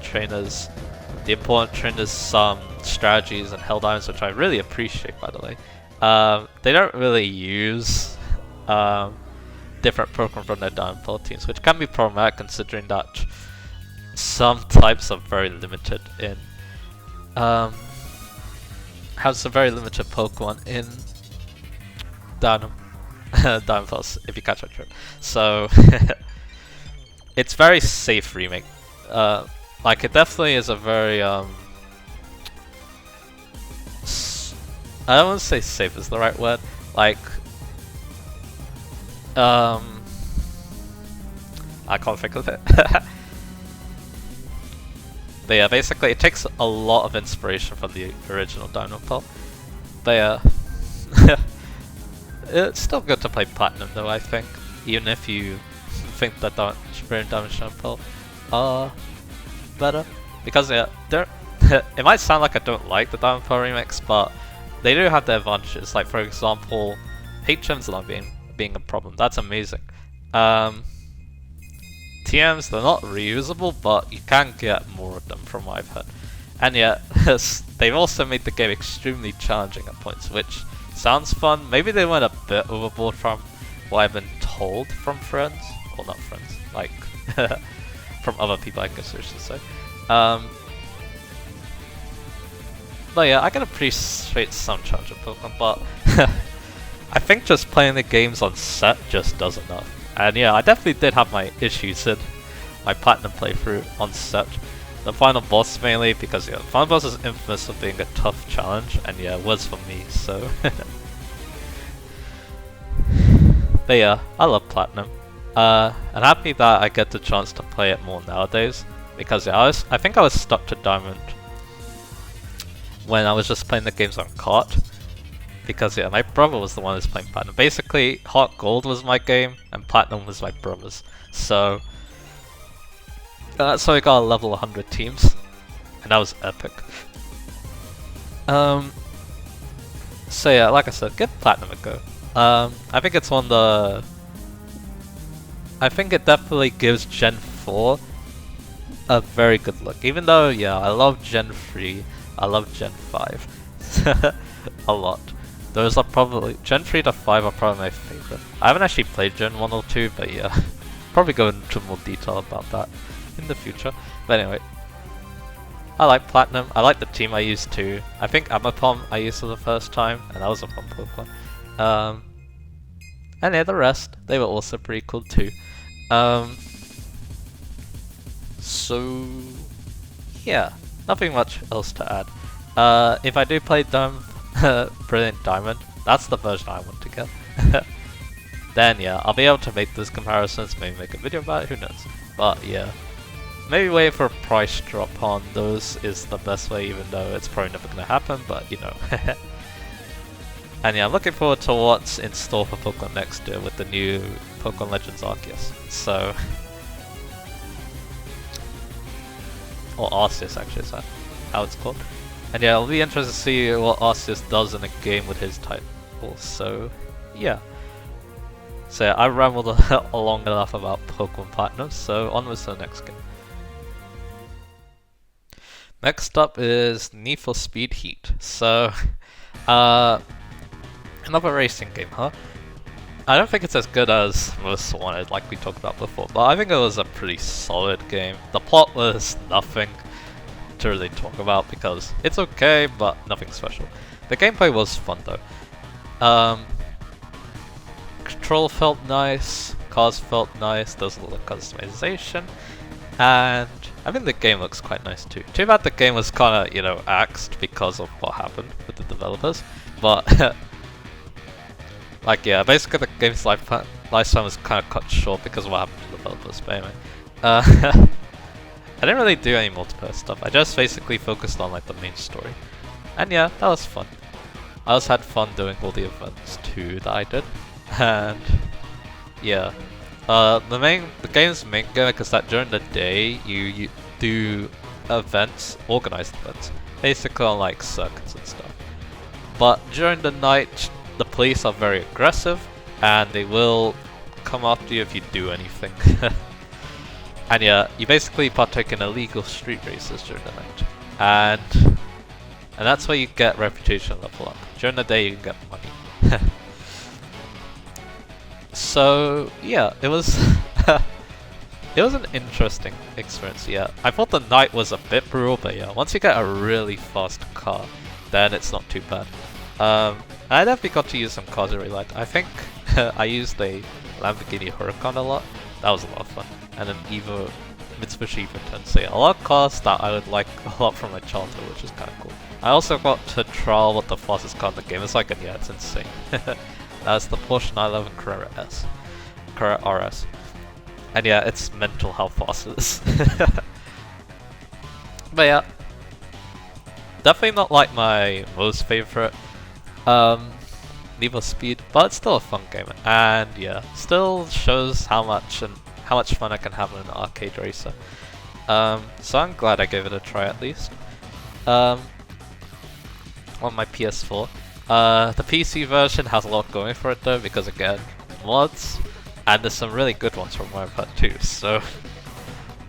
important trainers some strategies and held items, which I really appreciate, by the way. They don't really use different Pokemon from their Diamond Pearl teams, which can be problematic considering that some types are very limited in have some very limited Pokemon in Diamond Pearls, if you catch that drift. So it's very safe remake. Like, it definitely is a very I don't want to say safe is the right word. Like, I can't think of it. But yeah, basically it takes a lot of inspiration from the original Diamond Pearl. But yeah, it's still good to play Platinum though, I think. Even if you think that Diamond Shining Pearl are better. Because yeah, it might sound like I don't like the Diamond Pearl remix, but they do have their advantages. Like, for example, HMs not being a problem. That's amazing. TMs, they're not reusable, but you can get more of them from what I've heard. And yeah, they've also made the game extremely challenging at points, which sounds fun. Maybe they went a bit overboard from what I've been told from friends. Well, not friends, like from other people, I guess I should say. But yeah, I can appreciate some challenging Pokemon, but I think just playing the games on set just does enough. And yeah, I definitely did have my issues in my Platinum playthrough on set. The final boss mainly, because yeah, the final boss is infamous for being a tough challenge, and yeah, it was for me, so. But yeah, I love Platinum. And happy that I get the chance to play it more nowadays, because yeah, I think I was stuck to Diamond when I was just playing the games on cart. Because yeah, my brother was the one who was playing Platinum. Basically, Heart Gold was my game, and Platinum was my brother's. So that's how we got a level 100 teams, and that was epic. So yeah, like I said, give Platinum a go. I think it's one of the... I think it definitely gives Gen 4 a very good look. Even though, yeah, I love Gen 3, I love Gen 5 a lot. Those are probably, Gen 3 to 5 are probably my favorite. I haven't actually played Gen 1 or 2, but yeah, probably go into more detail about that in the future. But anyway, I like Platinum, I like the team I used too. I think Amapom I used for the first time, and that was a fun Pokemon. And yeah, the rest, they were also pretty cool too. So yeah, nothing much else to add. If I do play Brilliant Diamond, that's the version I want to get. Then yeah, I'll be able to make those comparisons, maybe make a video about it, who knows. But yeah, maybe wait for a price drop on those is the best way, even though it's probably never gonna happen, but you know. And yeah, I'm looking forward to what's in store for Pokemon next year with the new Pokemon Legends Arceus. So, or Arceus actually, is that how it's called? And yeah, it'll be interesting to see what Arceus does in a game with his title. So, yeah. So yeah, I rambled long enough about Pokemon Platinum, so onwards to the next game. Next up is Need for Speed Heat. So, another racing game, huh? I don't think it's as good as Most Wanted, like we talked about before, but I think it was a pretty solid game. The plot was nothing to really talk about because it's okay, but nothing special. The gameplay was fun though. Control felt nice, cars felt nice, there was a little customization, and I think the game looks quite nice too. Too bad the game was kinda, you know, axed because of what happened with the developers, but like yeah, basically the game's lifetime was kinda cut short because of what happened to the developers, but anyway. I didn't really do any multiplayer stuff, I just basically focused on like the main story. And yeah, that was fun. I also had fun doing all the events too that I did. And yeah. The game's main gimmick is that during the day you do events, organized events, basically on like circuits and stuff. But during the night, the police are very aggressive, and they will come after you if you do anything. And yeah, you basically partake in illegal street races during the night, and that's where you get reputation level up. During the day, you can get money. So yeah, it was it was an interesting experience. Yeah, I thought the night was a bit brutal, but yeah, once you get a really fast car, then it's not too bad. I definitely got to use some cars I really liked. I think I used a Lamborghini Huracan a lot. That was a lot of fun, and an Mitsubishi Evo 10. So yeah, a lot of cars that I would like a lot from my childhood, which is kind of cool. I also got to trial what the fastest car in the game is like, and yeah, it's insane. That's the Porsche 911 Carrera RS. And yeah, it's mental how fast it is. But yeah, definitely not like my most favorite Need for Speed, but it's still a fun game. And yeah, still shows how much fun I can have in an arcade racer. So I'm glad I gave it a try at least. On my PS4. The PC version has a lot going for it though, because again, mods, and there's some really good ones from Mario Kart 2, so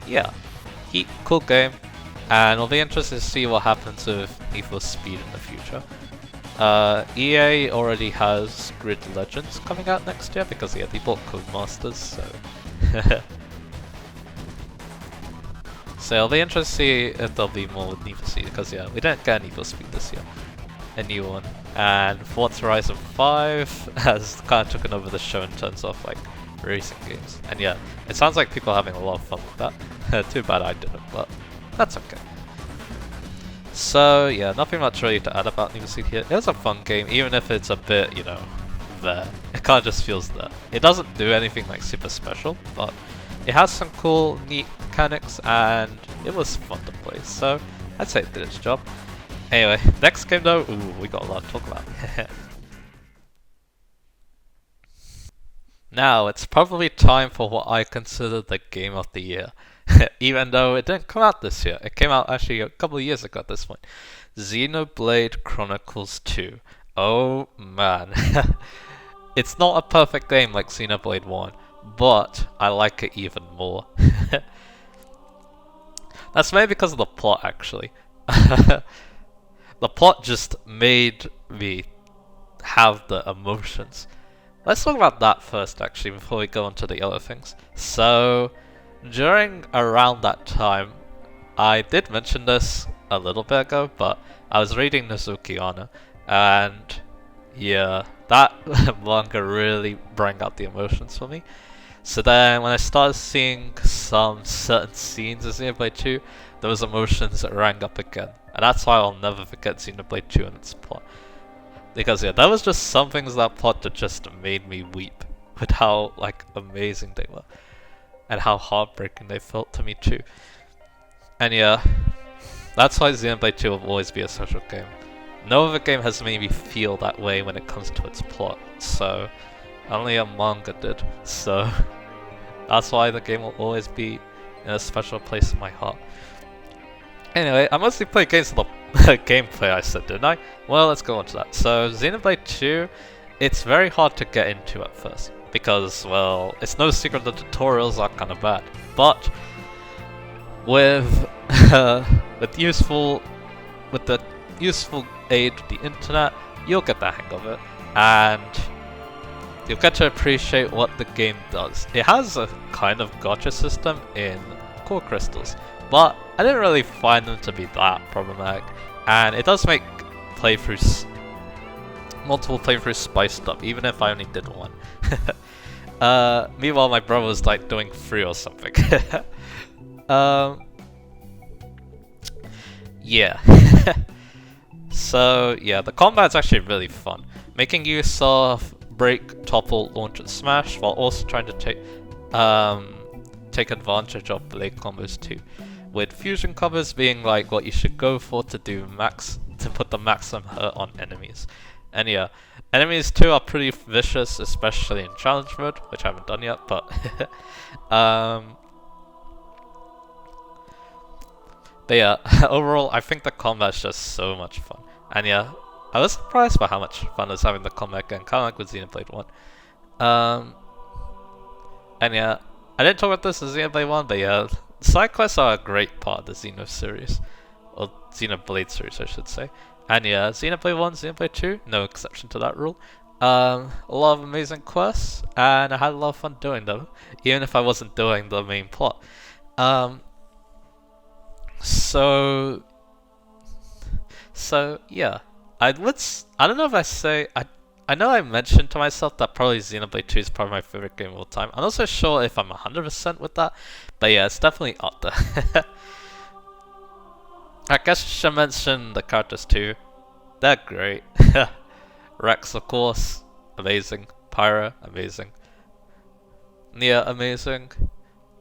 yeah. Heat, cool game, and it'll be interesting to see what happens with Need for Speed in the future. EA already has Grid Legends coming out next year, because yeah, they bought Codemasters, so so it'll be interesting to see if there'll be more with Need for Speed, because yeah, we didn't get Need for Speed this year. A new one, and Forza Horizon 5 has kind of taken over the show in terms of like racing games, and yeah, it sounds like people are having a lot of fun with that. Too bad I didn't, but that's okay. So yeah, nothing much really to add about Need for Speed here. It was a fun game, even if it's a bit, you know, there. It kind of just feels there. It doesn't do anything like super special, but it has some cool, neat mechanics, and it was fun to play, so I'd say it did its job. Anyway, next game though, ooh, we got a lot to talk about. Now, it's probably time for what I consider the game of the year. Even though it didn't come out this year. It came out actually a couple of years ago at this point. Xenoblade Chronicles 2. Oh man. It's not a perfect game like Xenoblade 1, but I like it even more. That's maybe because of the plot actually. The plot just made me have the emotions. Let's talk about that first actually before we go on to the other things. So, during around that time, I did mention this a little bit ago, but I was reading Nezuki-Onna, and yeah, that manga really brought out the emotions for me. So then when I started seeing some certain scenes in Xenoblade 2, those emotions rang up again. And that's why I'll never forget Xenoblade 2 and its plot. Because yeah, there was just some things that plot that just made me weep with how like amazing they were. And how heartbreaking they felt to me too. And yeah, that's why Xenoblade 2 will always be a special game. No other game has made me feel that way when it comes to its plot, so only a manga did. So that's why the game will always be in a special place in my heart. Anyway, I mostly play games for the gameplay I said, didn't I? Well, let's go on to that. So, Xenoblade 2, it's very hard to get into at first. because, well, it's no secret the tutorials are kind of bad. But with with the useful aid of the internet, you'll get the hang of it, and you'll get to appreciate what the game does. It has a kind of gacha system in core crystals, but I didn't really find them to be that problematic, and it does make multiple playthroughs spiced up, even if I only did one. Meanwhile, my brother was like doing 3 or something. Yeah. So yeah, the combat's actually really fun, making use of break, topple, launch, and smash, while also trying to take advantage of blade combos too, with fusion combos being like what you should go for to put the maximum hurt on enemies. And yeah, enemies too are pretty vicious, especially in challenge mode, which I haven't done yet, but but yeah, overall I think the combat's just so much fun. And yeah, I was surprised by how much fun I was having the combat again, kind of like with Xenoblade 1. And yeah, I didn't talk about this in Xenoblade 1, but yeah, side quests are a great part of the Xeno series. Or Xenoblade series, I should say. And yeah, Xenoblade 1, Xenoblade 2, no exception to that rule. A lot of amazing quests, and I had a lot of fun doing them, even if I wasn't doing the main plot. So yeah, I don't know if I know I mentioned to myself that probably Xenoblade 2 is probably my favorite game of all time. I'm not so sure if I'm 100% with that, but yeah, it's definitely up there. I guess I should mention the characters too. They're great. Rex, of course, amazing. Pyra, amazing. Nia, amazing.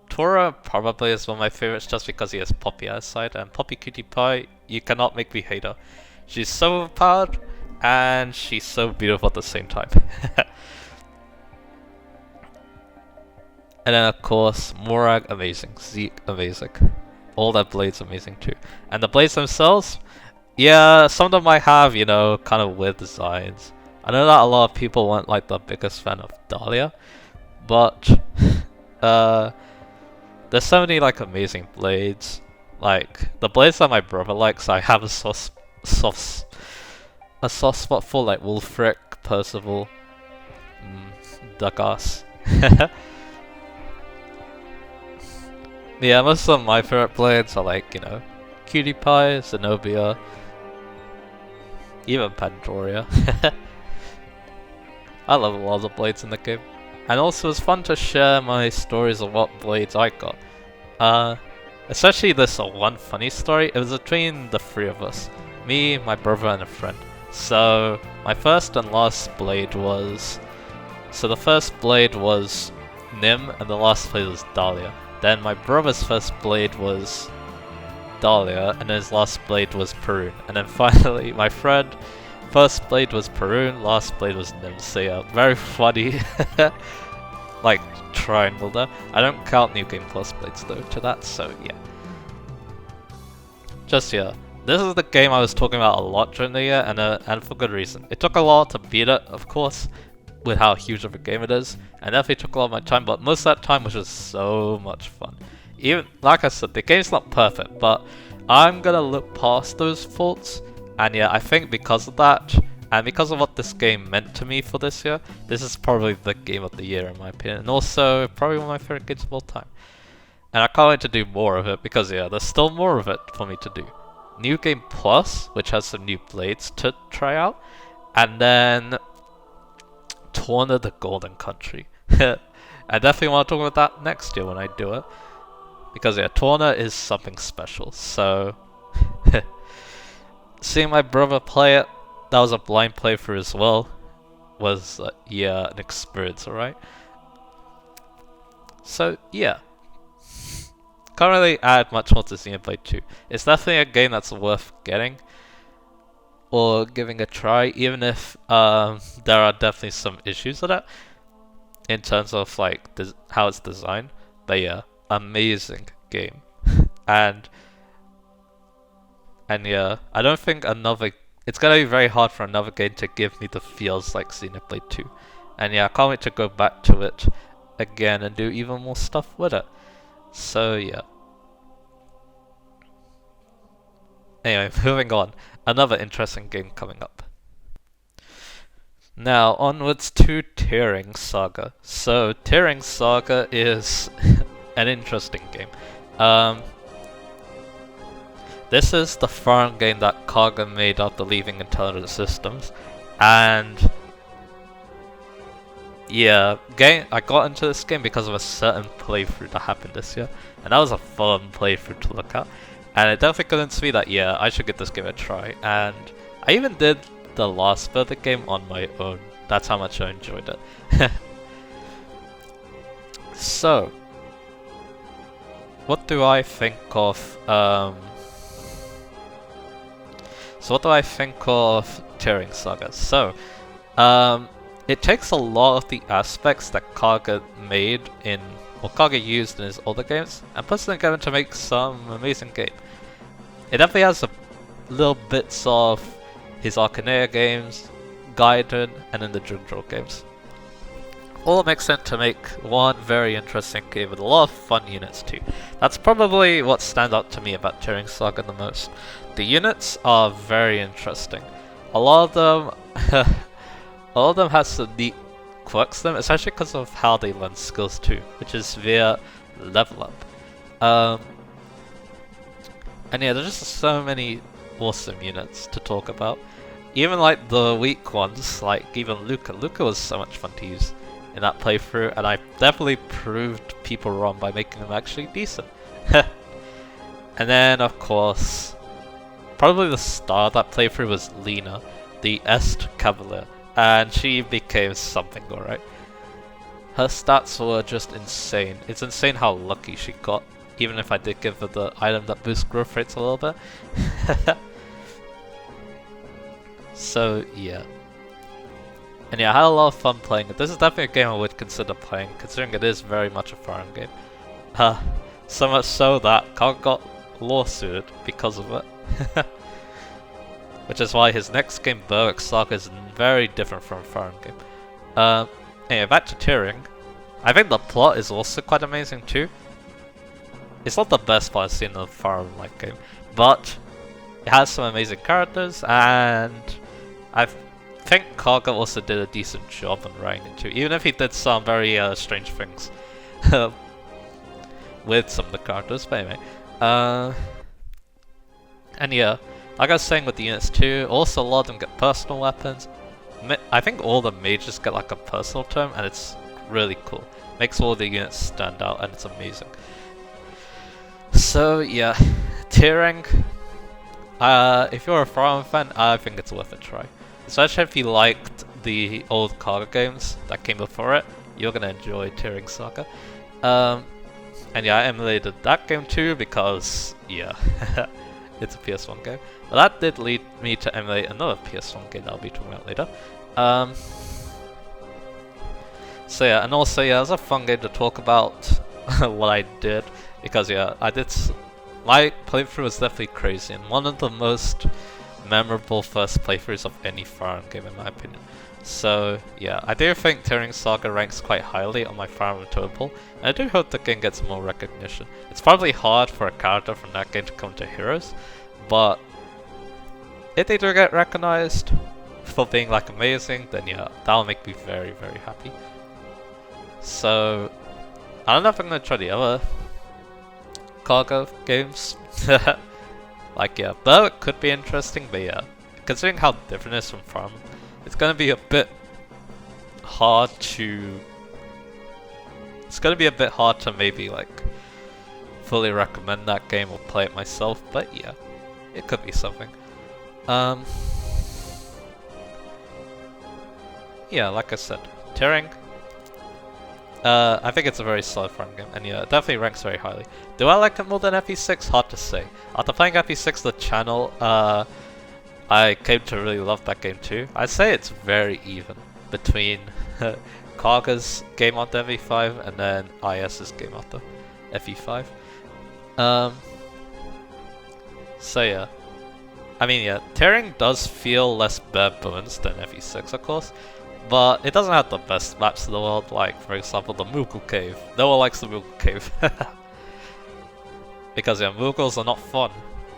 Tora probably is one of my favorites just because he has Poppy at his side, and Poppy Cutie Pie, you cannot make me hate her. She's so overpowered, and she's so beautiful at the same time. And then of course, Morag, amazing. Zeke, amazing. All their blades amazing too. And the blades themselves, yeah, some of them might have, you know, kind of weird designs. I know that a lot of people weren't like the biggest fan of Dahlia, but there's so many like amazing blades. Like the blades that my brother likes, I have a soft spot for, like Wulfric, Percival, Duckass. Yeah, most of my favorite blades are like, you know, Cutie Pie, Zenobia, even Pandoria. I love a lot of the blades in the game. And also it's fun to share my stories of what blades I got. Especially this one funny story. It was between the 3 of us. Me, my brother, and a friend. So my first and last blade was... So the first blade was Nim, and the last blade was Dahlia. Then my brother's first blade was Dahlia, and his last blade was Perun. And then finally, my friend, first blade was Perun, last blade was Nim. So yeah, very funny, like, triangle there. I don't count New Game Plus blades though to that, so yeah. Just yeah, this is the game I was talking about a lot during the year, and for good reason. It took a lot to beat it, of course, with how huge of a game it is, and definitely took a lot of my time, but most of that time was just so much fun. Even, like I said, the game's not perfect, but I'm gonna look past those faults, and yeah, I think because of that, and because of what this game meant to me for this year, this is probably the game of the year in my opinion, and also probably one of my favorite games of all time. And I can't wait to do more of it, because yeah, there's still more of it for me to do. New Game Plus, which has some new blades to try out, and then Torna the Golden Country. I definitely want to talk about that next year when I do it, because yeah, Torna is something special. So seeing my brother play it, that was a blind playthrough as well, was yeah, an experience, alright? So yeah, can't really add much more to Xenoblade 2. It's definitely a game that's worth getting or giving a try, even if there are definitely some issues with it in terms of like how it's designed. But yeah, amazing game. and yeah, I don't think it's gonna be very hard for another game to give me the feels like Xenoblade 2. And yeah, I can't wait to go back to it again and do even more stuff with it. So yeah. Anyway, moving on. Another interesting game coming up. Now, onwards to Tearing Saga. So, Tearing Saga is an interesting game. This is the farm game that Kaga made after leaving Intelligent Systems, and yeah, I got into this game because of a certain playthrough that happened this year, and that was a fun playthrough to look at, and it definitely convinced me that yeah, I should give this game a try, and I even did the last bit of the game on my own. That's how much I enjoyed it. So, what do I think of, Tearing Saga? So, it takes a lot of the aspects that Kaga used in his older games, and puts them together to make some amazing game. It definitely has a little bits of his Arcanea games, Gaiden, and then the Junjo games. All mixed in to make one very interesting game with a lot of fun units too. That's probably what stands out to me about Tearing Saga the most. The units are very interesting. A lot of them has some neat quirks to them, especially because of how they learn skills too, which is via level up. And yeah, there's just so many awesome units to talk about. Even like the weak ones, like even Luca. Luca was so much fun to use in that playthrough, and I definitely proved people wrong by making him actually decent. And then, of course, probably the star of that playthrough was Lena, the Est Cavalier, and she became something, alright. Her stats were just insane. It's insane how lucky she got, even if I did give her the item that boosts growth rates a little bit. So, yeah. And yeah, I had a lot of fun playing it. This is definitely a game I would consider playing, considering it is very much a farm game. So much so that Kaga got lawsuited because of it. Which is why his next game, Berwick Saga, is very different from a farm game. Anyway, back to Tearing. I think the plot is also quite amazing too. It's not the best part I've seen in a farm-like game, but it has some amazing characters, and I think Kaga also did a decent job on writing it too, even if he did some very strange things with some of the characters, but anyway. And yeah, like I was saying with the units too, also a lot of them get personal weapons. I think all the mages get like a personal term, and it's really cool. Makes all the units stand out, and it's amazing. So yeah, Tearing. If you're a Farm fan, I think it's worth a try. Especially if you liked the old Kaga games that came before it, you're gonna enjoy Tearing Saga. And yeah, I emulated that game too because, yeah, it's a PS1 game. But that did lead me to emulate another PS1 game that I'll be talking about later. So yeah, and also yeah, it was a fun game to talk about what I did, because yeah, my playthrough was definitely crazy, and one of the most memorable first playthroughs of any farm game in my opinion. So yeah, I do think Tearing Saga ranks quite highly on my farm total, and I do hope the game gets more recognition. It's probably hard for a character from that game to come to Heroes, but if they do get recognized for being like amazing, then yeah, that'll make me very, very happy. So I don't know if I'm gonna try the other Kaga games. Like yeah, though it could be interesting, but yeah, considering how different it is from Farm, it's gonna be a bit hard to... It's gonna be a bit hard to maybe like fully recommend that game or play it myself, but yeah, it could be something. Yeah, like I said, Tearing. I think it's a very solid farm game, and yeah, it definitely ranks very highly. Do I like it more than FE6? Hard to say. After playing FE6 the channel, I came to really love that game too. I'd say it's very even between Kaga's game after FE5 and then IS's game after FE5. So yeah. I mean yeah, Tearing does feel less bare bones than FE6 of course, but it doesn't have the best maps in the world, like for example the Moogle Cave. No one likes the Moogle Cave. Because yeah, Moogles are not fun.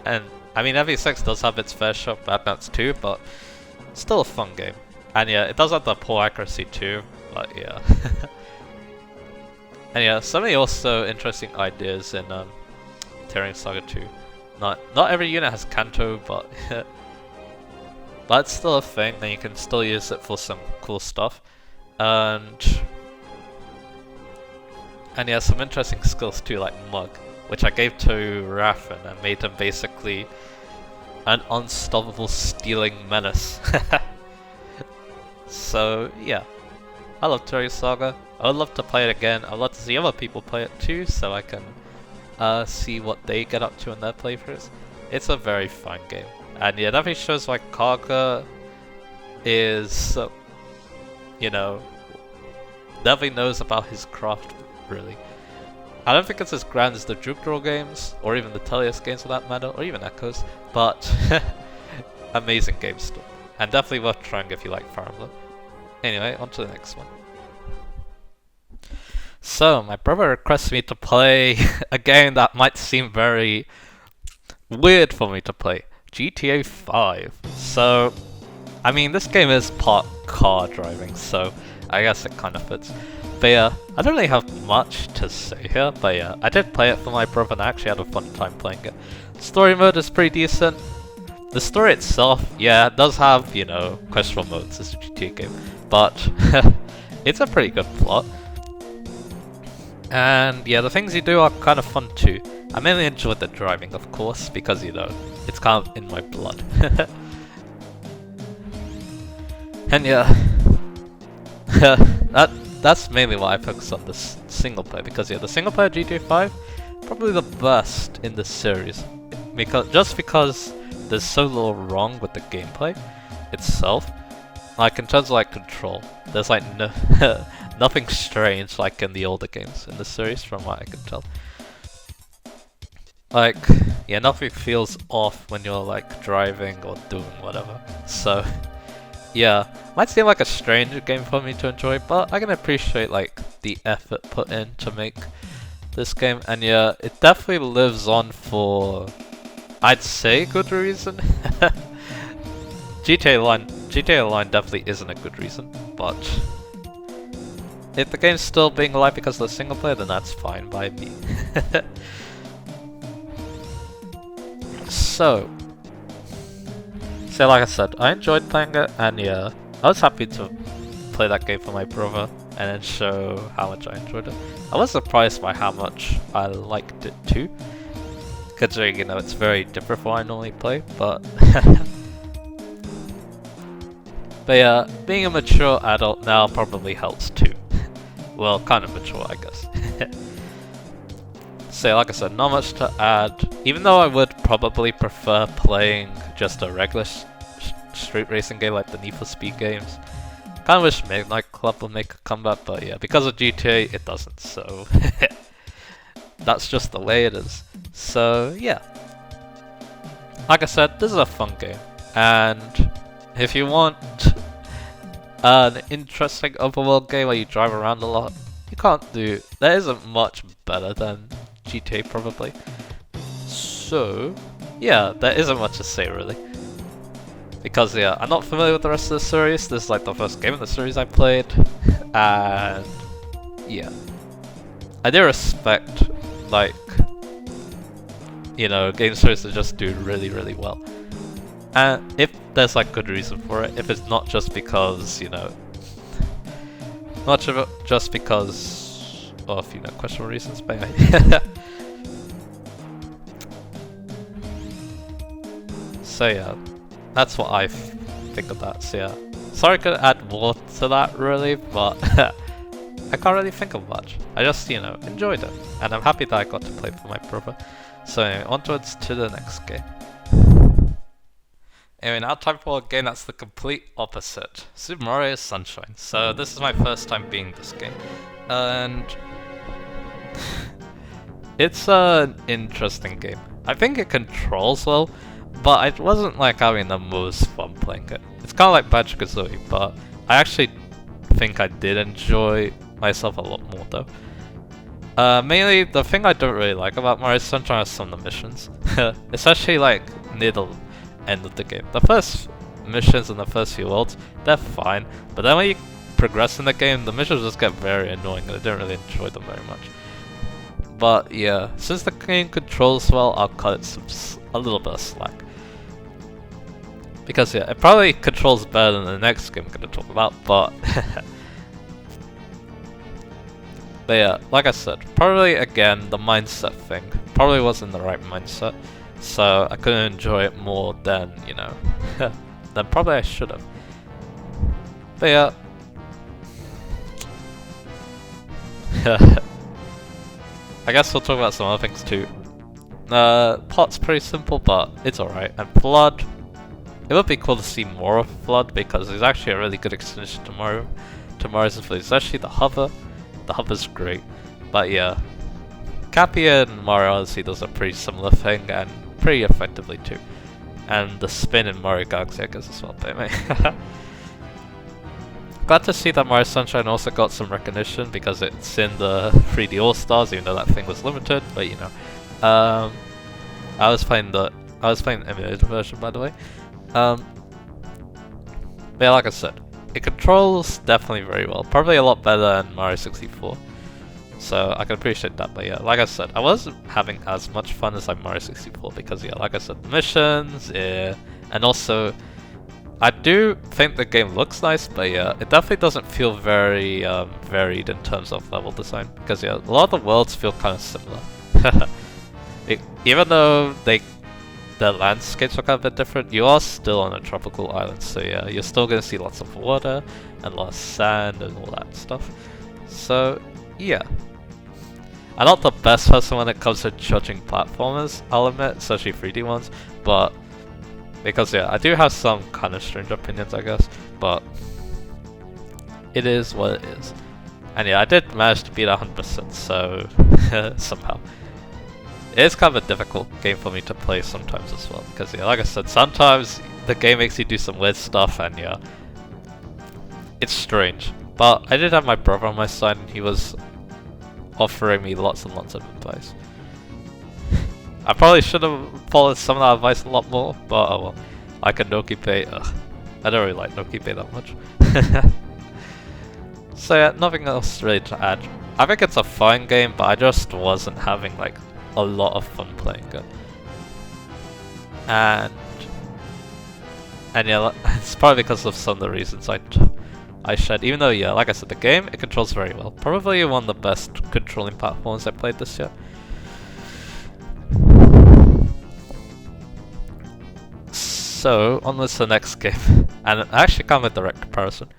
And I mean FE6 does have its fair share of bad maps too, but still a fun game. And yeah, it does have the poor accuracy too, but yeah. And yeah, so many also interesting ideas in Tearing Saga 2. Not every unit has Kanto, but but it's still a thing, and you can still use it for some cool stuff. And yeah, some interesting skills too, like Mug, which I gave to Raffen and made him basically an unstoppable stealing menace. So yeah, I love Tearing Saga. I would love to play it again. I'd love to see other people play it too, so I can see what they get up to in their playthroughs. It's a very fun game. And yeah, definitely shows why Kaga is, you know, definitely knows about his craft, really. I don't think it's as grand as the Jukdor games, or even the Telios games for that matter, or even Echoes, but amazing game still. And definitely worth trying if you like Fire Emblem. Anyway, on to the next one. So, my brother requests me to play a game that might seem very weird for me to play. GTA 5. So, I mean, this game is part car driving, so I guess it kind of fits. But yeah, I don't really have much to say here, but yeah, I did play it for my brother and I actually had a fun time playing it. Story mode is pretty decent. The story itself, yeah, it does have, you know, questionable modes. It's a GTA game, but it's a pretty good plot. And yeah, the things you do are kind of fun too. I mainly enjoyed the driving, of course, because, you know, it's kind of in my blood. And yeah, that's mainly why I focus on this single player, because yeah, the single player GTA 5 probably the best in the series, because there's so little wrong with the gameplay itself. Like in terms of like control, there's like no nothing strange like in the older games in the series, from what I can tell. Like, yeah, nothing feels off when you're like driving or doing whatever. So, yeah, might seem like a strange game for me to enjoy, but I can appreciate like the effort put in to make this game. And yeah, it definitely lives on for, I'd say, good reason. GTA Online definitely isn't a good reason, but if the game's still being alive because of the single player, then that's fine by me. So like I said, I enjoyed playing it, and yeah, I was happy to play that game for my brother and then show how much I enjoyed it. I was surprised by how much I liked it too, considering, you know, it's very different from what I normally play, but but yeah, being a mature adult now probably helps too. Well, kind of mature, I guess. So like I said, not much to add, even though I would probably prefer playing just a regular street racing game like the Need for Speed games. Kind of wish Midnight Club would make a comeback, but yeah, because of GTA it doesn't, so that's just the way it is. So yeah, like I said, this is a fun game, and if you want an interesting overworld game where you drive around a lot, there isn't much better than GTA probably. So yeah, there isn't much to say really, because yeah, I'm not familiar with the rest of the series. This is like the first game in the series I played, and yeah, I do respect, like, you know, game series that just do really, really well. And if there's like good reason for it, if it's not just because, you know, much of it just because of, you know, questionable reasons, but yeah. So yeah, that's what I think of that. So yeah, sorry I could add more to that really, but I can't really think of much. I just, you know, enjoyed it, and I'm happy that I got to play for my brother. So anyway, onwards to the next game. Anyway, now time for a game that's the complete opposite. Super Mario Sunshine. So this is my first time being this game, and it's an interesting game. I think it controls well, but I wasn't like having the most fun playing it. It's kind of like Banjo-Kazooie, but I actually think I did enjoy myself a lot more though. Mainly, the thing I don't really like about Mario Sunshine are some of the missions. Especially like near the end of the game. The first missions in the first few worlds, they're fine. But then when you progress in the game, the missions just get very annoying and I don't really enjoy them very much. But yeah, since the game controls well, I'll cut it a little bit of slack. Because yeah, it probably controls better than the next game I'm going to talk about, but... But yeah, like I said, probably again, the mindset thing. Probably wasn't the right mindset, so I couldn't enjoy it more than, you know, than probably I should have. But yeah. I guess we'll talk about some other things too. Plot's pretty simple, but it's alright. And Flood, it would be cool to see more of Flood because it's actually a really good extension to Mario's Flood, especially the hover. The hover's great, but yeah, Cappy and Mario Odyssey does a pretty similar thing and pretty effectively too. And the spin in Mario Galaxy I guess as well, but anyway. Glad to see that Mario Sunshine also got some recognition because it's in the 3D All-Stars, even though that thing was limited, but you know. I was playing the emulated version by the way. But yeah, like I said, it controls definitely very well, probably a lot better than Mario 64, so I can appreciate that. But yeah, like I said, I wasn't having as much fun as like Mario 64 because yeah, like I said, the missions, yeah, and also I do think the game looks nice, but yeah, it definitely doesn't feel very varied in terms of level design because yeah, a lot of the worlds feel kind of similar. Even though the landscapes are kind of a bit different, you are still on a tropical island, so yeah, you're still going to see lots of water and lots of sand and all that stuff. So yeah, I'm not the best person when it comes to judging platformers, I'll admit, especially 3D ones, but because yeah, I do have some kind of strange opinions I guess, but it is what it is. And yeah, I did manage to beat 100%, so somehow. It is kind of a difficult game for me to play sometimes as well, because yeah, like I said, sometimes the game makes you do some weird stuff and yeah, it's strange. But I did have my brother on my side and he was offering me lots and lots of advice. I probably should have followed some of that advice a lot more, but oh well. Like a Noki Bay, I don't really like Noki Bay that much. So yeah, nothing else really to add. I think it's a fine game, but I just wasn't having like a lot of fun playing it. And yeah, it's probably because of some of the reasons I shared. Even though yeah, like I said, the game, it controls very well. Probably one of the best controlling platforms I played this year. So, onwards to the next game. And I actually come with direct comparison.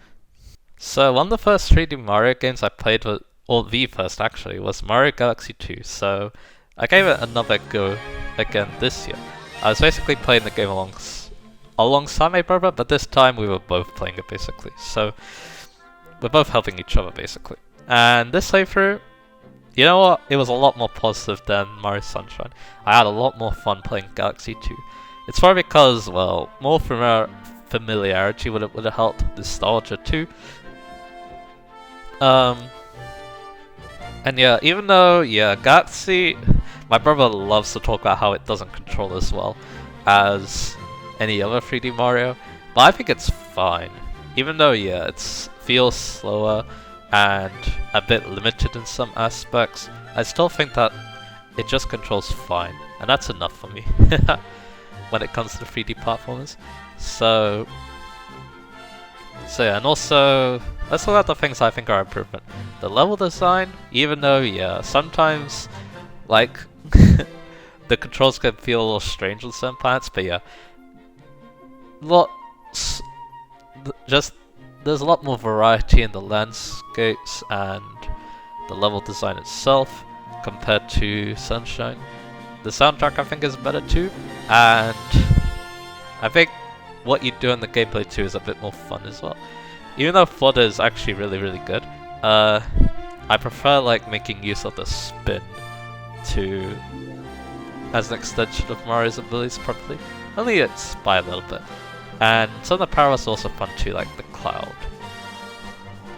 So, one of the first 3D Mario games I played, or the first actually, was Mario Galaxy 2. So, I gave it another go again this year. I was basically playing the game alongside my brother, but this time we were both playing it basically. So, we're both helping each other basically. And this playthrough, you know what? It was a lot more positive than Mario Sunshine. I had a lot more fun playing Galaxy 2. It's probably because, well, more familiarity would have helped, nostalgia too. And yeah, even though, yeah, Galaxy, my brother loves to talk about how it doesn't control as well as any other 3D Mario, but I think it's fine. Even though, yeah, it feels slower and a bit limited in some aspects, I still think that it just controls fine, and that's enough for me when it comes to 3D platformers. So yeah, and also, let's look at the things I think are improvement. The level design, even though, yeah, sometimes, like, the controls can feel a little strange on some planets, but yeah, there's a lot more variety in the landscapes and the level design itself compared to Sunshine. The soundtrack I think is better too, and I think what you do in the gameplay too is a bit more fun as well. Even though Flood is actually really good, I prefer like making use of the spin as an extension of Mario's abilities properly. Only it's by a little bit. And some of the power was also fun too, like the cloud.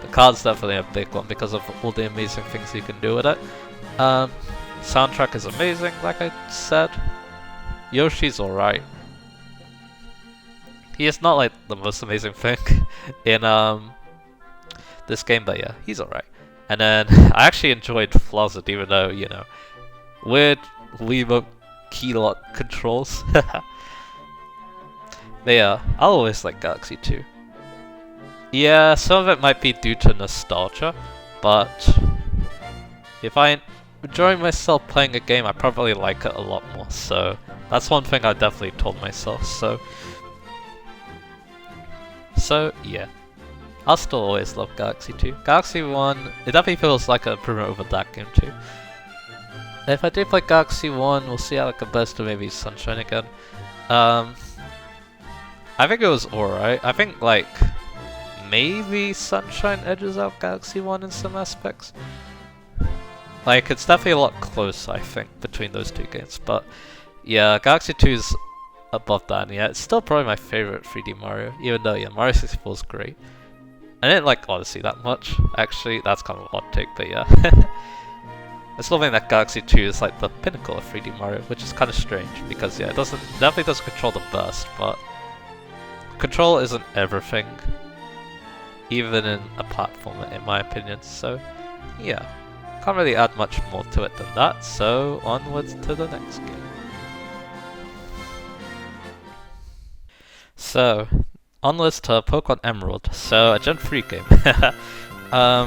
The card's definitely a big one because of all the amazing things you can do with it. Soundtrack is amazing, like I said. Yoshi's alright. He is not like the most amazing thing in this game, but yeah, he's alright. And then I actually enjoyed Flosset, even though, you know, weird Wiimote key lock controls. But yeah, I'll always like Galaxy 2. Yeah, some of it might be due to nostalgia, but if I enjoy myself playing a game, I probably like it a lot more, so that's one thing I definitely told myself, so yeah. I'll still always love Galaxy 2. Galaxy 1, it definitely feels like an improvement over that game too. If I do play Galaxy 1, we'll see how it compares to maybe Sunshine again. I think it was alright. I think like maybe Sunshine edges out Galaxy 1 in some aspects. Like, it's definitely a lot closer, I think, between those two games. But yeah, Galaxy 2 is above that, and yeah, it's still probably my favorite 3D Mario, even though, yeah, Mario 64 is great. I didn't like Odyssey that much, actually, that's kind of a hot take, but yeah. I still think that Galaxy 2 is like the pinnacle of 3D Mario, which is kind of strange, because yeah, it definitely doesn't control the burst, but control isn't everything, even in a platformer, in my opinion, so yeah. Can't really add much more to it than that, so onwards to the next game. So, onwards to Pokemon Emerald, so a Gen 3 game. I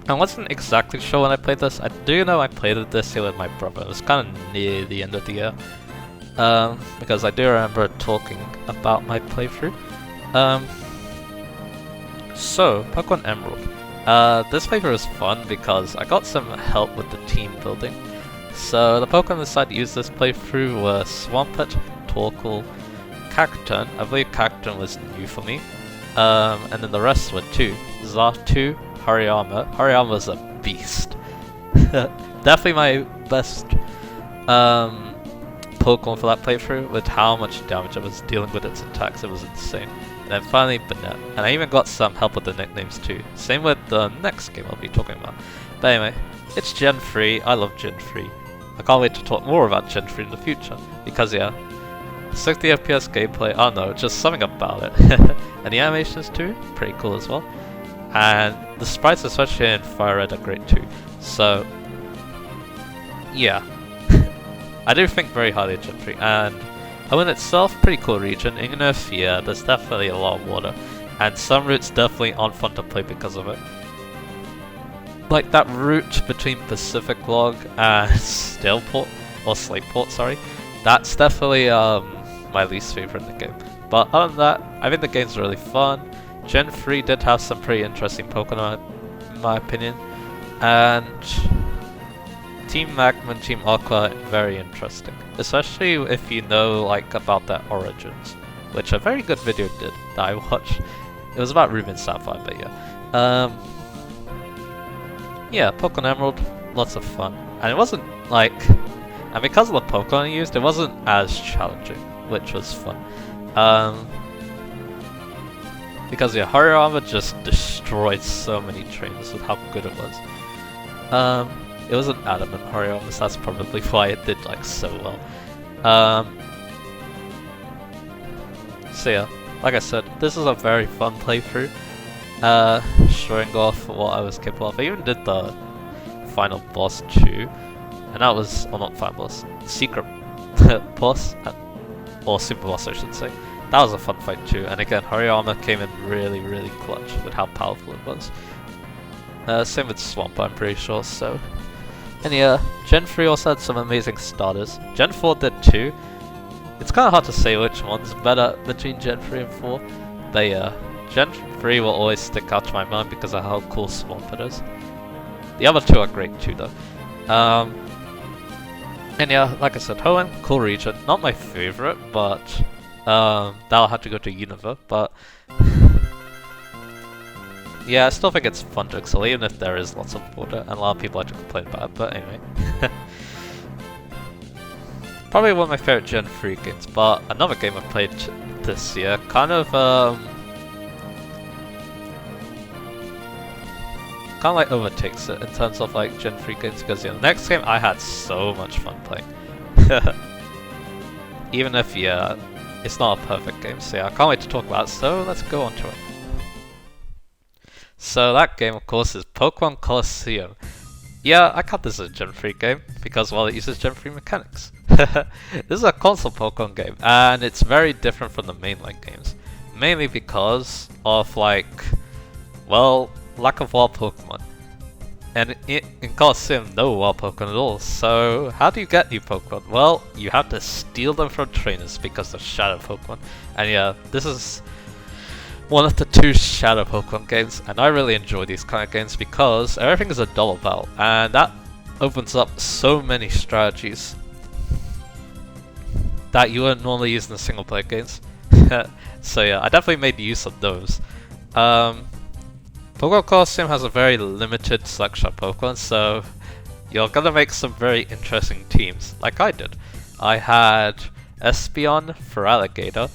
wasn't exactly sure when I played this. I do know I played it this year with my brother. It was kind of near the end of the year. Because I do remember talking about my playthrough. So, Pokemon Emerald. This playthrough was fun because I got some help with the team building. So the Pokemon I decided to use this playthrough were Swampert, Torkoal, Cacturne. I believe Cacturne was new for me. And then the rest were two. Xatu, Hariyama. Hariyama was a beast. Definitely my best Pokemon for that playthrough, with how much damage I was dealing with its attacks. It was insane. And then finally Banette, and I even got some help with the nicknames too. Same with the next game I'll be talking about. But anyway, it's Gen 3, I love Gen 3. I can't wait to talk more about Gen 3 in the future, because yeah, 60 FPS gameplay, I don't know, just something about it. And the animations too, pretty cool as well. And the sprites, especially in Fire Red, are great too. So, yeah. I do think very highly of Gen 3, and Hoenn itself, pretty cool region, even if, yeah, there's definitely a lot of water, and some routes definitely aren't fun to play because of it. Like that route between Pacific Log and Staleport, or Slateport, sorry, that's definitely my least favorite in the game. But other than that, I think the game's really fun. Gen 3 did have some pretty interesting Pokemon, in my opinion, and Team Magma and Team Aqua, very interesting. Especially if you know like about their origins, which a very good video did that I watched. It was about Ruby and Sapphire, but yeah. Yeah, Pokemon Emerald, lots of fun. And it wasn't like, and because of the Pokemon I used, it wasn't as challenging, which was fun. Because yeah, Hariyama just destroyed so many trainers with how good it was. It was an adamant Hariyama, so that's probably why it did like so well. So yeah, like I said, this is a very fun playthrough. Showing off what I was capable of. I even did the final boss too, and that was, well, not final boss, secret boss, or super boss I should say. That was a fun fight too, and again, Hariyama came in really, really clutch with how powerful it was. Same with Swamp, I'm pretty sure, so. And yeah, Gen 3 also had some amazing starters. Gen 4 did too. It's kind of hard to say which one's better between Gen 3 and 4. But yeah, Gen 3 will always stick out to my mind because of how cool Swampert is. The other two are great too though. And yeah, like I said, Hoenn, cool region. Not my favorite, but that'll have to go to Unova, but yeah, I still think it's fun to excel, even if there is lots of water, and a lot of people like to complain about it, but anyway. Probably one of my favorite Gen 3 games, but another game I've played this year, kind of, kind of like overtakes it in terms of like Gen 3 games, because the next game I had so much fun playing. Even if, yeah, it's not a perfect game, so yeah, I can't wait to talk about it, so let's go on to it. So that game, of course, is Pokemon Colosseum. Yeah, I count this as a Gen 3 game, because, well, it uses Gen 3 mechanics. This is a console Pokemon game, and it's very different from the mainline games. Mainly because of, like, well, lack of wild Pokemon. And in Colosseum, no wild Pokemon at all, so how do you get new Pokemon? Well, you have to steal them from trainers because they're Shadow Pokemon. And yeah, this is one of the 2 Shadow Pokemon games, and I really enjoy these kind of games because everything is a double battle, and that opens up so many strategies that you wouldn't normally use in the single player games. So yeah, I definitely made use of those. Pokemon Colosseum has a very limited selection of Pokemon, so you're gonna make some very interesting teams, like I did. I had Espeon, Feraligatr,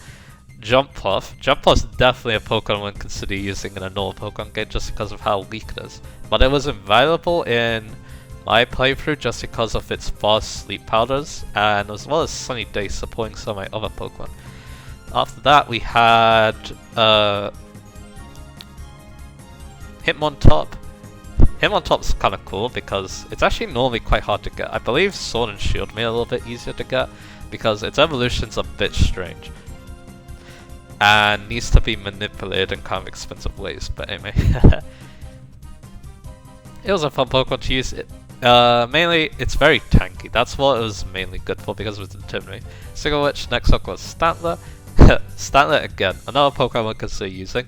Jumpluff. Jumpluff's definitely a Pokemon one consider using in a normal Pokemon game just because of how weak it is. But it was invaluable in my playthrough just because of its fast sleep powders, and as well as Sunny Day supporting some of my other Pokemon. After that we had Hitmontop. Hitmontop's kind of cool because it's actually normally quite hard to get. I believe Sword and Shield made it a little bit easier to get because its evolution's a bit strange and needs to be manipulated in kind of expensive ways, but anyway. It was a fun Pokemon to use. Mainly, it's very tanky. That's what it was mainly good for because it was intimidating. Speaking of which, next up was Stantler. Stantler again, another Pokemon I consider using,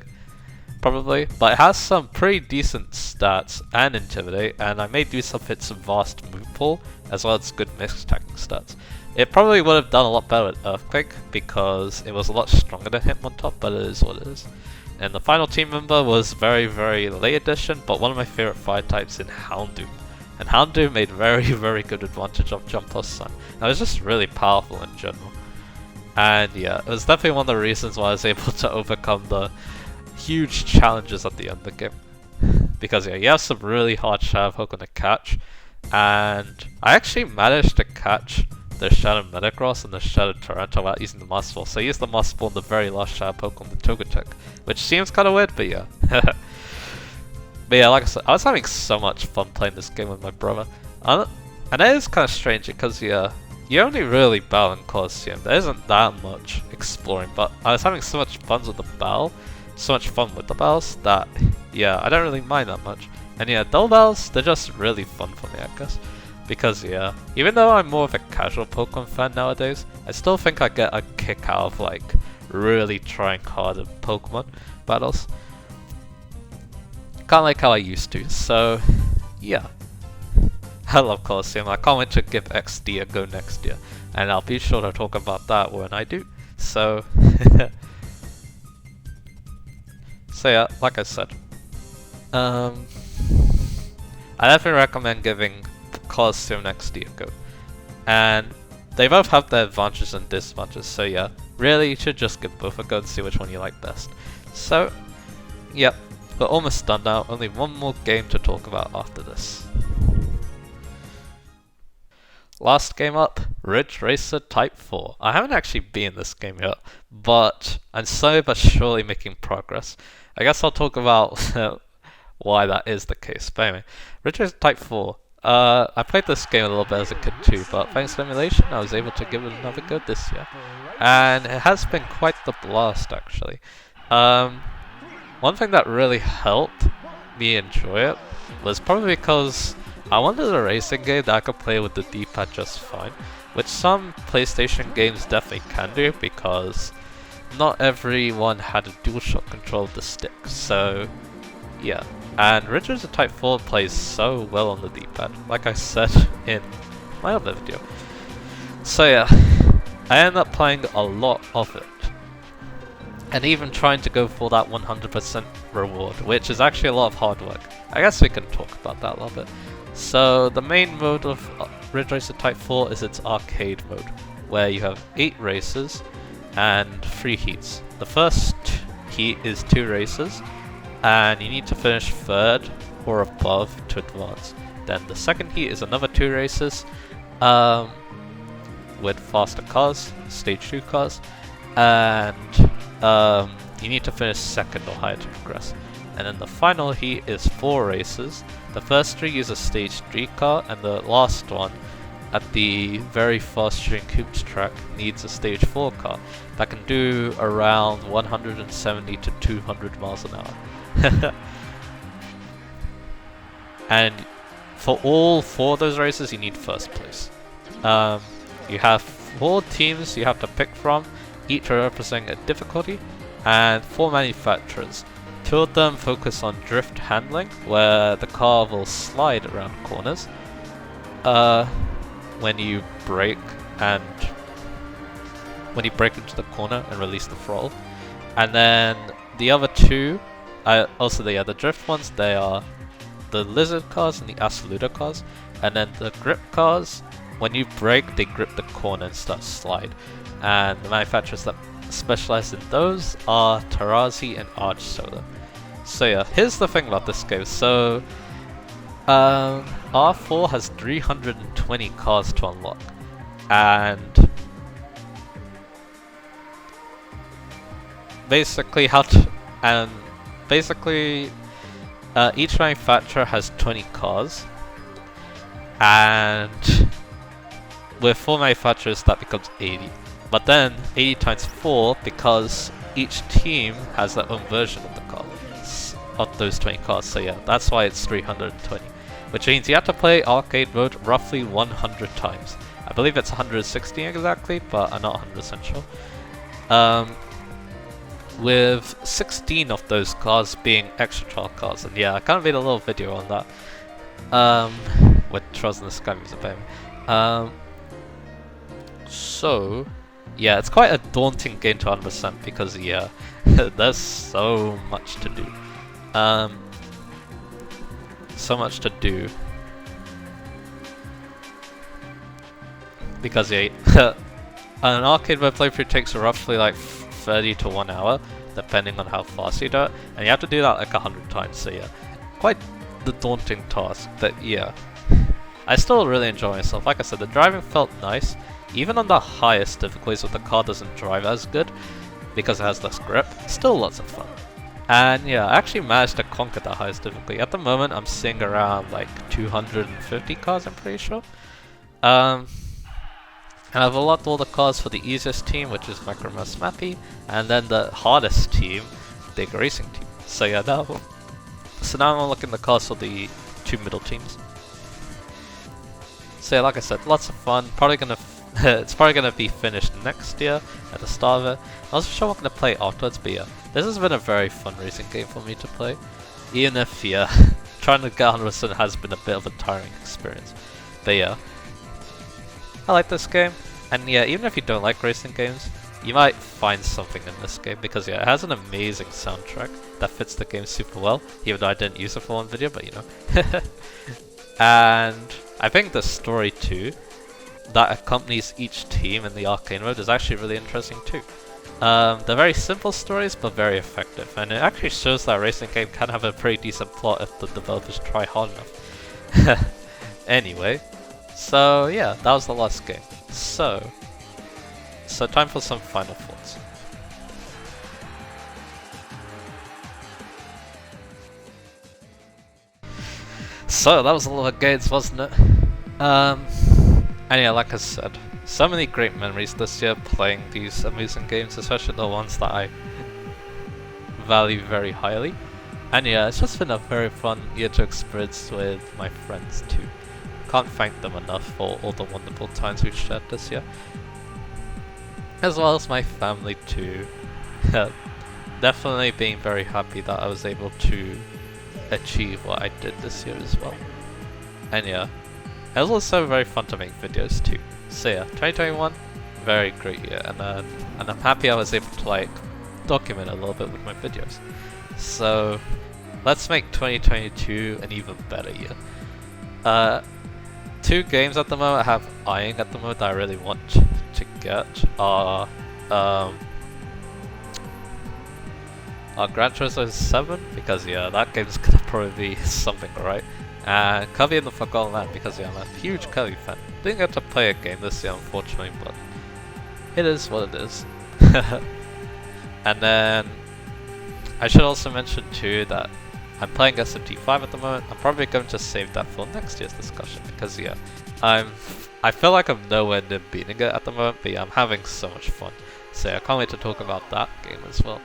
probably, but it has some pretty decent stats and Intimidate, and I made use of its vast move pool as well as good mixed attacking stats. It probably would have done a lot better with Earthquake because it was a lot stronger than Hitmontop, but it is what it is. And the final team member was very, very late edition, but one of my favorite fire types in Houndoom. And Houndoom made very, very good advantage of Jumpluff's Sun. And it was just really powerful in general. And yeah, it was definitely one of the reasons why I was able to overcome the huge challenges at the end of the game. Because yeah, you have some really hard Shadow Pokemon to catch. And I actually managed to catch the Shadow Metagross and the Shadow Tyranitar without using the Master Ball. So I used the Master Ball in the very last Shadow Pokemon, the Togetic. Which seems kind of weird, but yeah. But yeah, like I said, I was having so much fun playing this game with my brother. And it is kind of strange because yeah, you only really battle in Colosseum. There isn't that much exploring, but I was having so much fun with the battle, battles that yeah, I don't really mind that much. And yeah, double battles, they're just really fun for me, I guess. Because yeah, even though I'm more of a casual Pokemon fan nowadays, I still think I get a kick out of like really trying hard at Pokemon battles. Kinda like how I used to, so yeah. I love Colosseum. I can't wait to give XD a go next year, and I'll be sure to talk about that when I do. So, so yeah, like I said, I definitely recommend giving Colosseum XD a go, and they both have their advantages and disadvantages. So yeah, really, you should just give both a go and see which one you like best. So, yep, we're almost done now. Only one more game to talk about after this. Last game up, Ridge Racer Type 4. I haven't actually been in this game yet, but I'm slowly but surely making progress. I guess I'll talk about why that is the case. But anyway, Ridge Racer Type 4. I played this game a little bit as a kid too, but thanks to emulation, I was able to give it another go this year. And it has been quite the blast, actually. One thing that really helped me enjoy it was probably because I wanted a racing game that I could play with the D-pad just fine, which some PlayStation games definitely can do because not everyone had a DualShock control of the stick, so yeah. And Ridge Racer Type 4 plays so well on the D-pad, like I said in my other video. So yeah, I ended up playing a lot of it, and even trying to go for that 100% reward, which is actually a lot of hard work. I guess we can talk about that a little bit. So the main mode of Ridge Racer Type 4 is its arcade mode, where you have 8 races and 3 heats. The first heat is 2 races, and you need to finish 3rd or above to advance. Then the second heat is another 2 races with faster cars, stage 2 cars, and you need to finish second or higher to progress. And then the final heat is 4 races. The first 3 use a stage 3 car, and the last one at the very fast shooting hoops track needs a stage 4 car that can do around 170 to 200 miles an hour. And for all 4 of those races you need first place. You have 4 teams you have to pick from, each representing a difficulty, and 4 manufacturers. 2 of them focus on drift handling, where the car will slide around corners when you brake into the corner and release the throttle. And then the other 2, also the drift ones, they are the lizard cars and the absoluta cars. And then the grip cars, when you brake, they grip the corner and start to slide. And the manufacturers that specialize in those are Tarazi and Arch Solar. So yeah, here's the thing about this game. So R4 has 320 cars to unlock, and basically each manufacturer has 20 cars, and with 4 manufacturers that becomes 80. But then 80 times 4, because each team has their own version of the car, of those 20 cars. So yeah, that's why it's 320. Which means you have to play arcade mode roughly 100 times. I believe it's 160 exactly, but I'm not 100% sure. With 16 of those cars being extra trial cars. And yeah, I kind of made a little video on that. With Trials in the Sky Music Baby. So yeah, it's quite a daunting game to understand because yeah, there's so much to do. So much to do. Because yeah, an arcade mode playthrough takes roughly like 30 to 1 hour, depending on how fast you do it, and you have to do that like 100 times. So yeah, quite the daunting task. But yeah, I still really enjoy myself. Like I said, the driving felt nice. Even on the highest difficulties, where the car doesn't drive as good because it has less grip, still lots of fun. And yeah, I actually managed to conquer the highest difficulty. At the moment, I'm seeing around like 250 cars, I'm pretty sure. And I've unlocked all the cars for the easiest team, which is Micromass Mappy, and then the hardest team, Big Racing Team. So yeah, now I'm unlocking the cars for the 2 middle teams. So yeah, like I said, lots of fun. Probably gonna it's probably gonna be finished next year at the start of it. I'm not sure what I'm gonna play afterwards, but yeah, this has been a very fun racing game for me to play. Even if yeah, trying to get 100% has been a bit of a tiring experience. But yeah, I like this game, and yeah, even if you don't like racing games, you might find something in this game because yeah, it has an amazing soundtrack that fits the game super well. Even though I didn't use it for one video, but you know. And I think the story too, that accompanies each team in the arcade mode, is actually really interesting too. They're very simple stories, but very effective, and it actually shows that a racing game can have a pretty decent plot if the developers try hard enough. Anyway, so yeah, that was the last game. So time for some final thoughts. So that was a lot of games, wasn't it? And yeah, like I said, so many great memories this year playing these amazing games, especially the ones that I value very highly. And yeah, it's just been a very fun year to experience with my friends too. Can't thank them enough for all the wonderful times we've shared this year. As well as my family too. Definitely being very happy that I was able to achieve what I did this year as well. And yeah, it was also very fun to make videos too. So yeah, 2021, very great year, and I'm happy I was able to like document a little bit with my videos. So let's make 2022 an even better year. 2 games at the moment I have eyeing at the moment that I really want to get are Gran Turismo 7 because yeah, that game's gonna probably be something, right? And Kirby in the Forgotten Land because yeah, I'm a huge Kirby fan. Didn't get to play a game this year unfortunately, but it is what it is. And then I should also mention too that I'm playing SMT5 at the moment. I'm probably going to save that for next year's discussion because yeah, I feel like I'm nowhere near beating it at the moment, but yeah, I'm having so much fun. So yeah, I can't wait to talk about that game as well.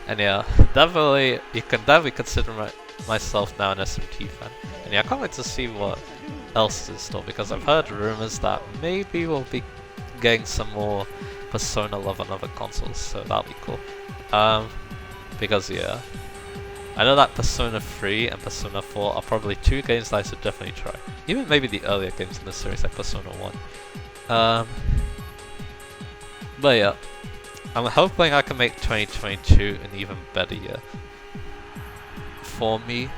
And yeah, definitely, you can definitely consider myself now an SMT fan. And yeah, I can't wait to see what else is in store because I've heard rumors that maybe we'll be getting some more Persona love on other consoles, so that'll be cool. Because yeah, I know that Persona 3 and Persona 4 are probably two games that I should definitely try. Even maybe the earlier games in the series like Persona 1. But yeah, I'm hoping I can make 2022 an even better year for me.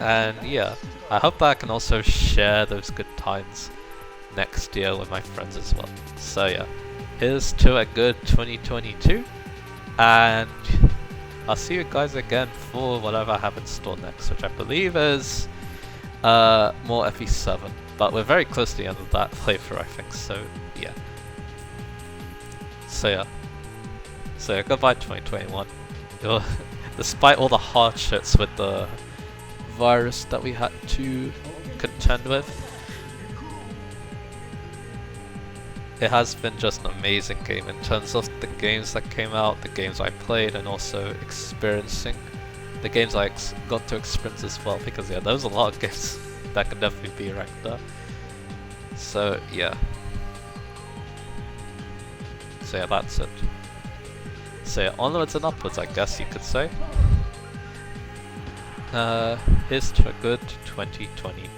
And yeah, I hope that I can also share those good times next year with my friends as well. So yeah, here's to a good 2022, and I'll see you guys again for whatever I have in store next, which I believe is more FE7, but we're very close to the end of that playthrough I think, so yeah. So yeah, goodbye 2021. Despite all the hardships with the virus that we had to contend with, it has been just an amazing game in terms of the games that came out, the games I played, and also experiencing the games I got to experience as well, because yeah, there was a lot of games that could definitely be ranked there. So yeah. So yeah, that's it. So yeah, onwards and upwards I guess you could say. Here's to a good 2022.